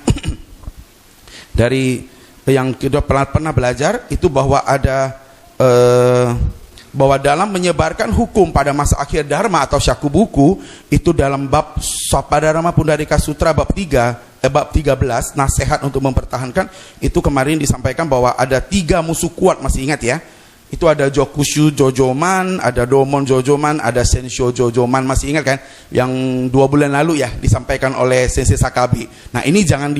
dari yang kita pernah belajar itu bahwa ada bahwa dalam menyebarkan hukum pada masa akhir Dharma atau shakubuku itu dalam bab Sapadharma Pundarika Sutra bab 13 nasihat untuk mempertahankan itu kemarin disampaikan bahwa ada 3 musuh kuat, masih ingat ya? Itu ada Jokushu Jojoman, ada Domon Jojoman, ada Sensho Jojoman, masih ingat kan? Yang 2 bulan lalu ya disampaikan oleh Sensei Sakabe. Nah ini jangan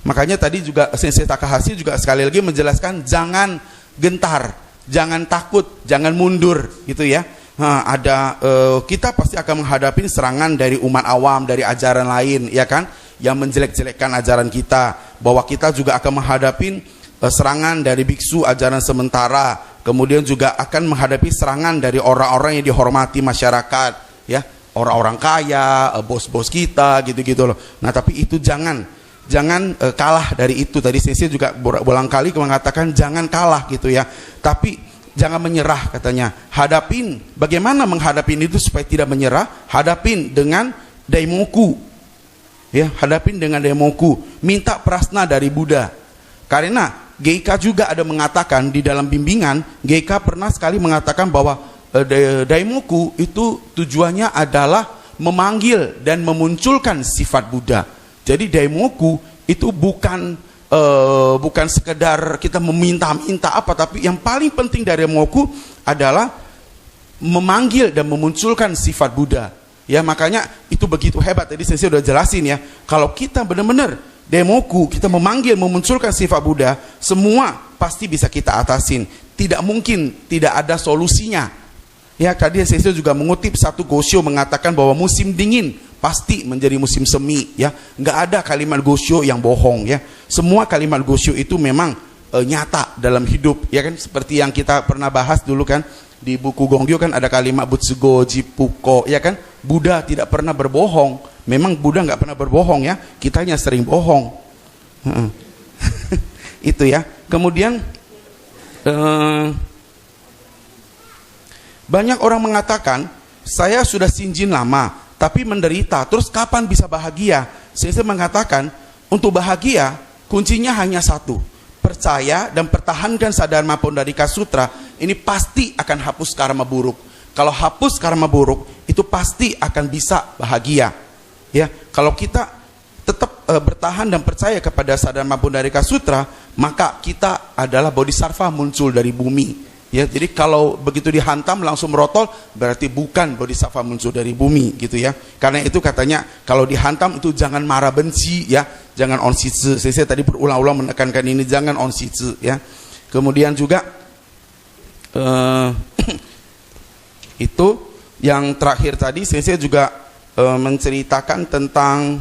makanya tadi juga Sensei Takahashi juga sekali lagi menjelaskan jangan gentar, jangan takut, jangan mundur gitu ya. Kita pasti akan menghadapi serangan dari umat awam, dari ajaran lain ya kan, yang menjelek-jelekkan ajaran kita, bahwa kita juga akan menghadapi serangan dari biksu ajaran sementara, kemudian juga akan menghadapi serangan dari orang-orang yang dihormati masyarakat ya, orang-orang kaya, bos-bos kita gitu-gitu loh. Nah tapi itu jangan kalah dari itu. Tadi Sensei juga berulang kali mengatakan jangan kalah gitu ya, tapi jangan menyerah katanya. Bagaimana menghadapi itu supaya tidak menyerah? Hadapin dengan daimoku. Ya, hadapin dengan daimoku, minta prasna dari Buddha. Karena Geika juga ada mengatakan di dalam bimbingan, Geika pernah sekali mengatakan bahwa daimoku itu tujuannya adalah memanggil dan memunculkan sifat Buddha. Jadi daimoku itu bukan sekedar kita meminta-minta apa, tapi yang paling penting dari daimoku adalah memanggil dan memunculkan sifat Buddha. Ya, makanya itu begitu hebat. Tadi saya sudah jelasin ya. Kalau kita benar-benar daimoku, kita memanggil, memunculkan sifat Buddha, semua pasti bisa kita atasin. Tidak mungkin tidak ada solusinya. Ya, tadi saya juga mengutip satu Gosho mengatakan bahwa musim dingin pasti menjadi musim semi. Ya, nggak ada kalimat Gosho yang bohong. Ya, semua kalimat Gosho itu memang nyata dalam hidup. Ya kan, seperti yang kita pernah bahas dulu kan. Di buku Gongyo kan ada kalimat Butsugo Jipuko, ya kan? Buddha tidak pernah berbohong. Memang Buddha nggak pernah berbohong ya, kitanya sering bohong. Itu ya. Kemudian banyak orang mengatakan, saya sudah sinjin lama, tapi menderita. Terus kapan bisa bahagia? Saya mengatakan, untuk bahagia kuncinya hanya satu. Percaya dan pertahankan Sadharma Pundarika Sutra, ini pasti akan hapus karma buruk. Kalau hapus karma buruk, itu pasti akan bisa bahagia. Ya, kalau kita tetap bertahan dan percaya kepada Sadharma Pundarika Sutra, maka kita adalah bodhisattva muncul dari bumi. Ya, jadi kalau begitu dihantam langsung merotol, berarti bukan bodhisattva muncul dari bumi, gitu ya. Karena itu katanya kalau dihantam itu jangan marah benci, ya, jangan onsitsu. Saya tadi berulang-ulang menekankan ini, jangan onsitsu, ya. Kemudian juga itu yang terakhir tadi saya juga menceritakan tentang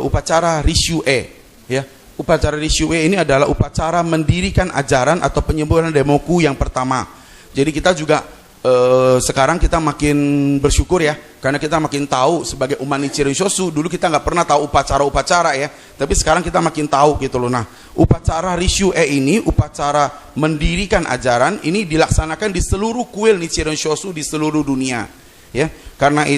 upacara Rishue, ya. Upacara Rishue ini adalah upacara mendirikan ajaran atau penyembuhan daimoku yang pertama. Jadi kita juga sekarang kita makin bersyukur ya, karena kita makin tahu sebagai umat Nichiren Shoshu. Dulu kita nggak pernah tahu upacara-upacara ya, tapi sekarang kita makin tahu gitu loh. Nah, upacara Rishue ini, upacara mendirikan ajaran ini dilaksanakan di seluruh kuil Nichiren Shoshu di seluruh dunia. Ya, karena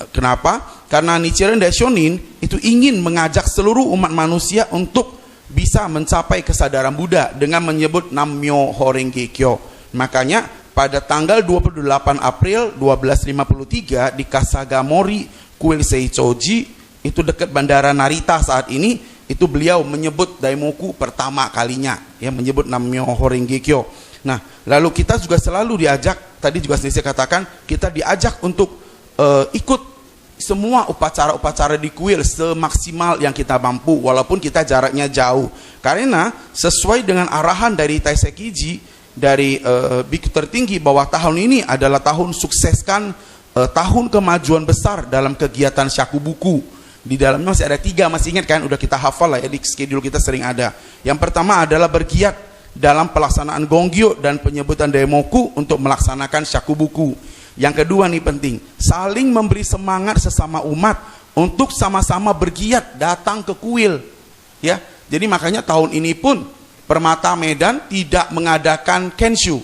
kenapa? Karena Nichiren Daishonin itu ingin mengajak seluruh umat manusia untuk bisa mencapai kesadaran Buddha dengan menyebut Nammyo Horenge Kyo. Makanya pada tanggal 28 April 1253 di Kasagamori, kuil Seichoji, itu dekat bandara Narita saat ini, itu beliau menyebut daimoku pertama kalinya, ya, menyebut Nammyo Horenge Kyo. Nah, lalu kita juga selalu diajak, tadi juga saya katakan, kita diajak untuk ikut semua upacara-upacara di kuil semaksimal yang kita mampu, walaupun kita jaraknya jauh. Karena sesuai dengan arahan dari Taisekiji, dari biku tertinggi, bahwa tahun ini adalah tahun sukseskan, tahun kemajuan besar dalam kegiatan Shakubuku. Di dalamnya masih ada 3, masih ingat kan? Udah kita hafal lah ya, di schedule kita sering ada. Yang pertama adalah bergiat dalam pelaksanaan Gongyo dan penyebutan daimoku untuk melaksanakan Shakubuku. Yang kedua nih penting, saling memberi semangat sesama umat untuk sama-sama bergiat datang ke kuil. Ya, jadi makanya tahun ini pun Permata Medan tidak mengadakan Kenshu,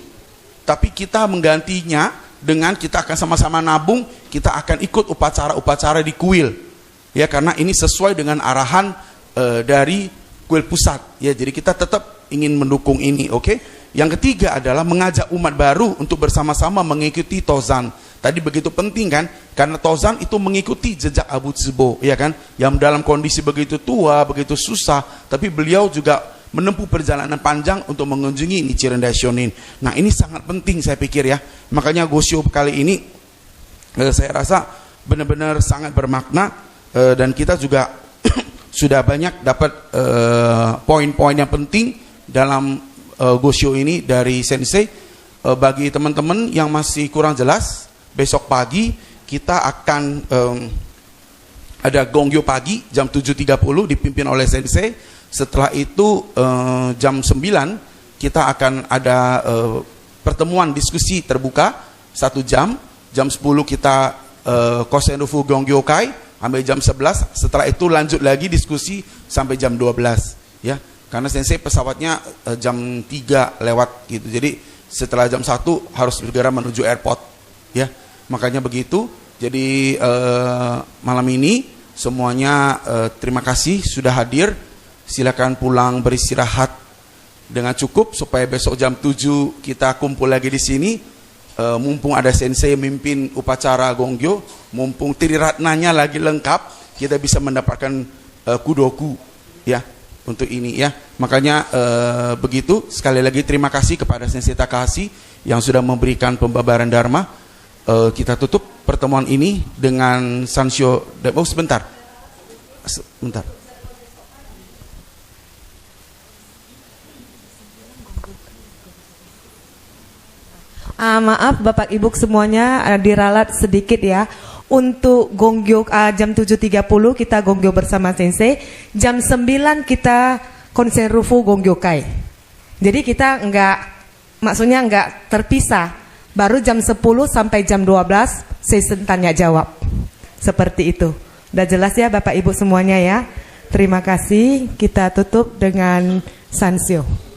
tapi kita menggantinya dengan kita akan sama-sama nabung, kita akan ikut upacara-upacara di kuil. Ya, karena ini sesuai dengan arahan dari kuil pusat. Ya, jadi kita tetap ingin mendukung ini, oke? Yang ketiga adalah mengajak umat baru untuk bersama-sama mengikuti Tozan. Tadi begitu penting kan? Karena Tozan itu mengikuti jejak Abu Tsubo, ya kan? Yang dalam kondisi begitu tua, begitu susah, tapi beliau juga menempuh perjalanan panjang untuk mengunjungi Nichiren Daishonin. Nah, ini sangat penting saya pikir ya. Makanya Gosho kali ini saya rasa benar-benar sangat bermakna, dan kita juga sudah banyak dapat poin-poin yang penting dalam Gosho ini dari Sensei. Bagi teman-teman yang masih kurang jelas, besok pagi kita akan ada Gongyo pagi jam 7.30 dipimpin oleh Sensei. Setelah itu jam 9 kita akan ada pertemuan diskusi terbuka 1 jam. Jam 10 kita Kosenrufu Gongyo Kai sampai jam 11. Setelah itu lanjut lagi diskusi sampai jam 12 ya. Karena Sensei pesawatnya jam 3 lewat gitu. Jadi setelah jam 1 harus segera menuju airport ya. Makanya begitu. Jadi malam ini semuanya terima kasih sudah hadir. Silakan pulang beristirahat dengan cukup supaya besok jam 7 kita kumpul lagi di sini. Mumpung ada sensei memimpin upacara Gongyo, mumpung Triratnanya lagi lengkap, kita bisa mendapatkan kudoku ya untuk ini ya. Makanya begitu, sekali lagi terima kasih kepada Sensei Takahashi yang sudah memberikan pembabaran Dharma. Kita tutup pertemuan ini dengan Sansho. Oh sebentar. Maaf Bapak Ibu semuanya, diralat sedikit ya. Untuk Gongyo jam 7.30 kita Gongyo bersama Sensei. Jam 9 kita konsen Rufu Gongyokai. Jadi kita maksudnya enggak terpisah. Baru jam 10 sampai jam 12 sesi tanya jawab. Seperti itu. Udah jelas ya Bapak Ibu semuanya ya. Terima kasih. Kita tutup dengan Sansyo.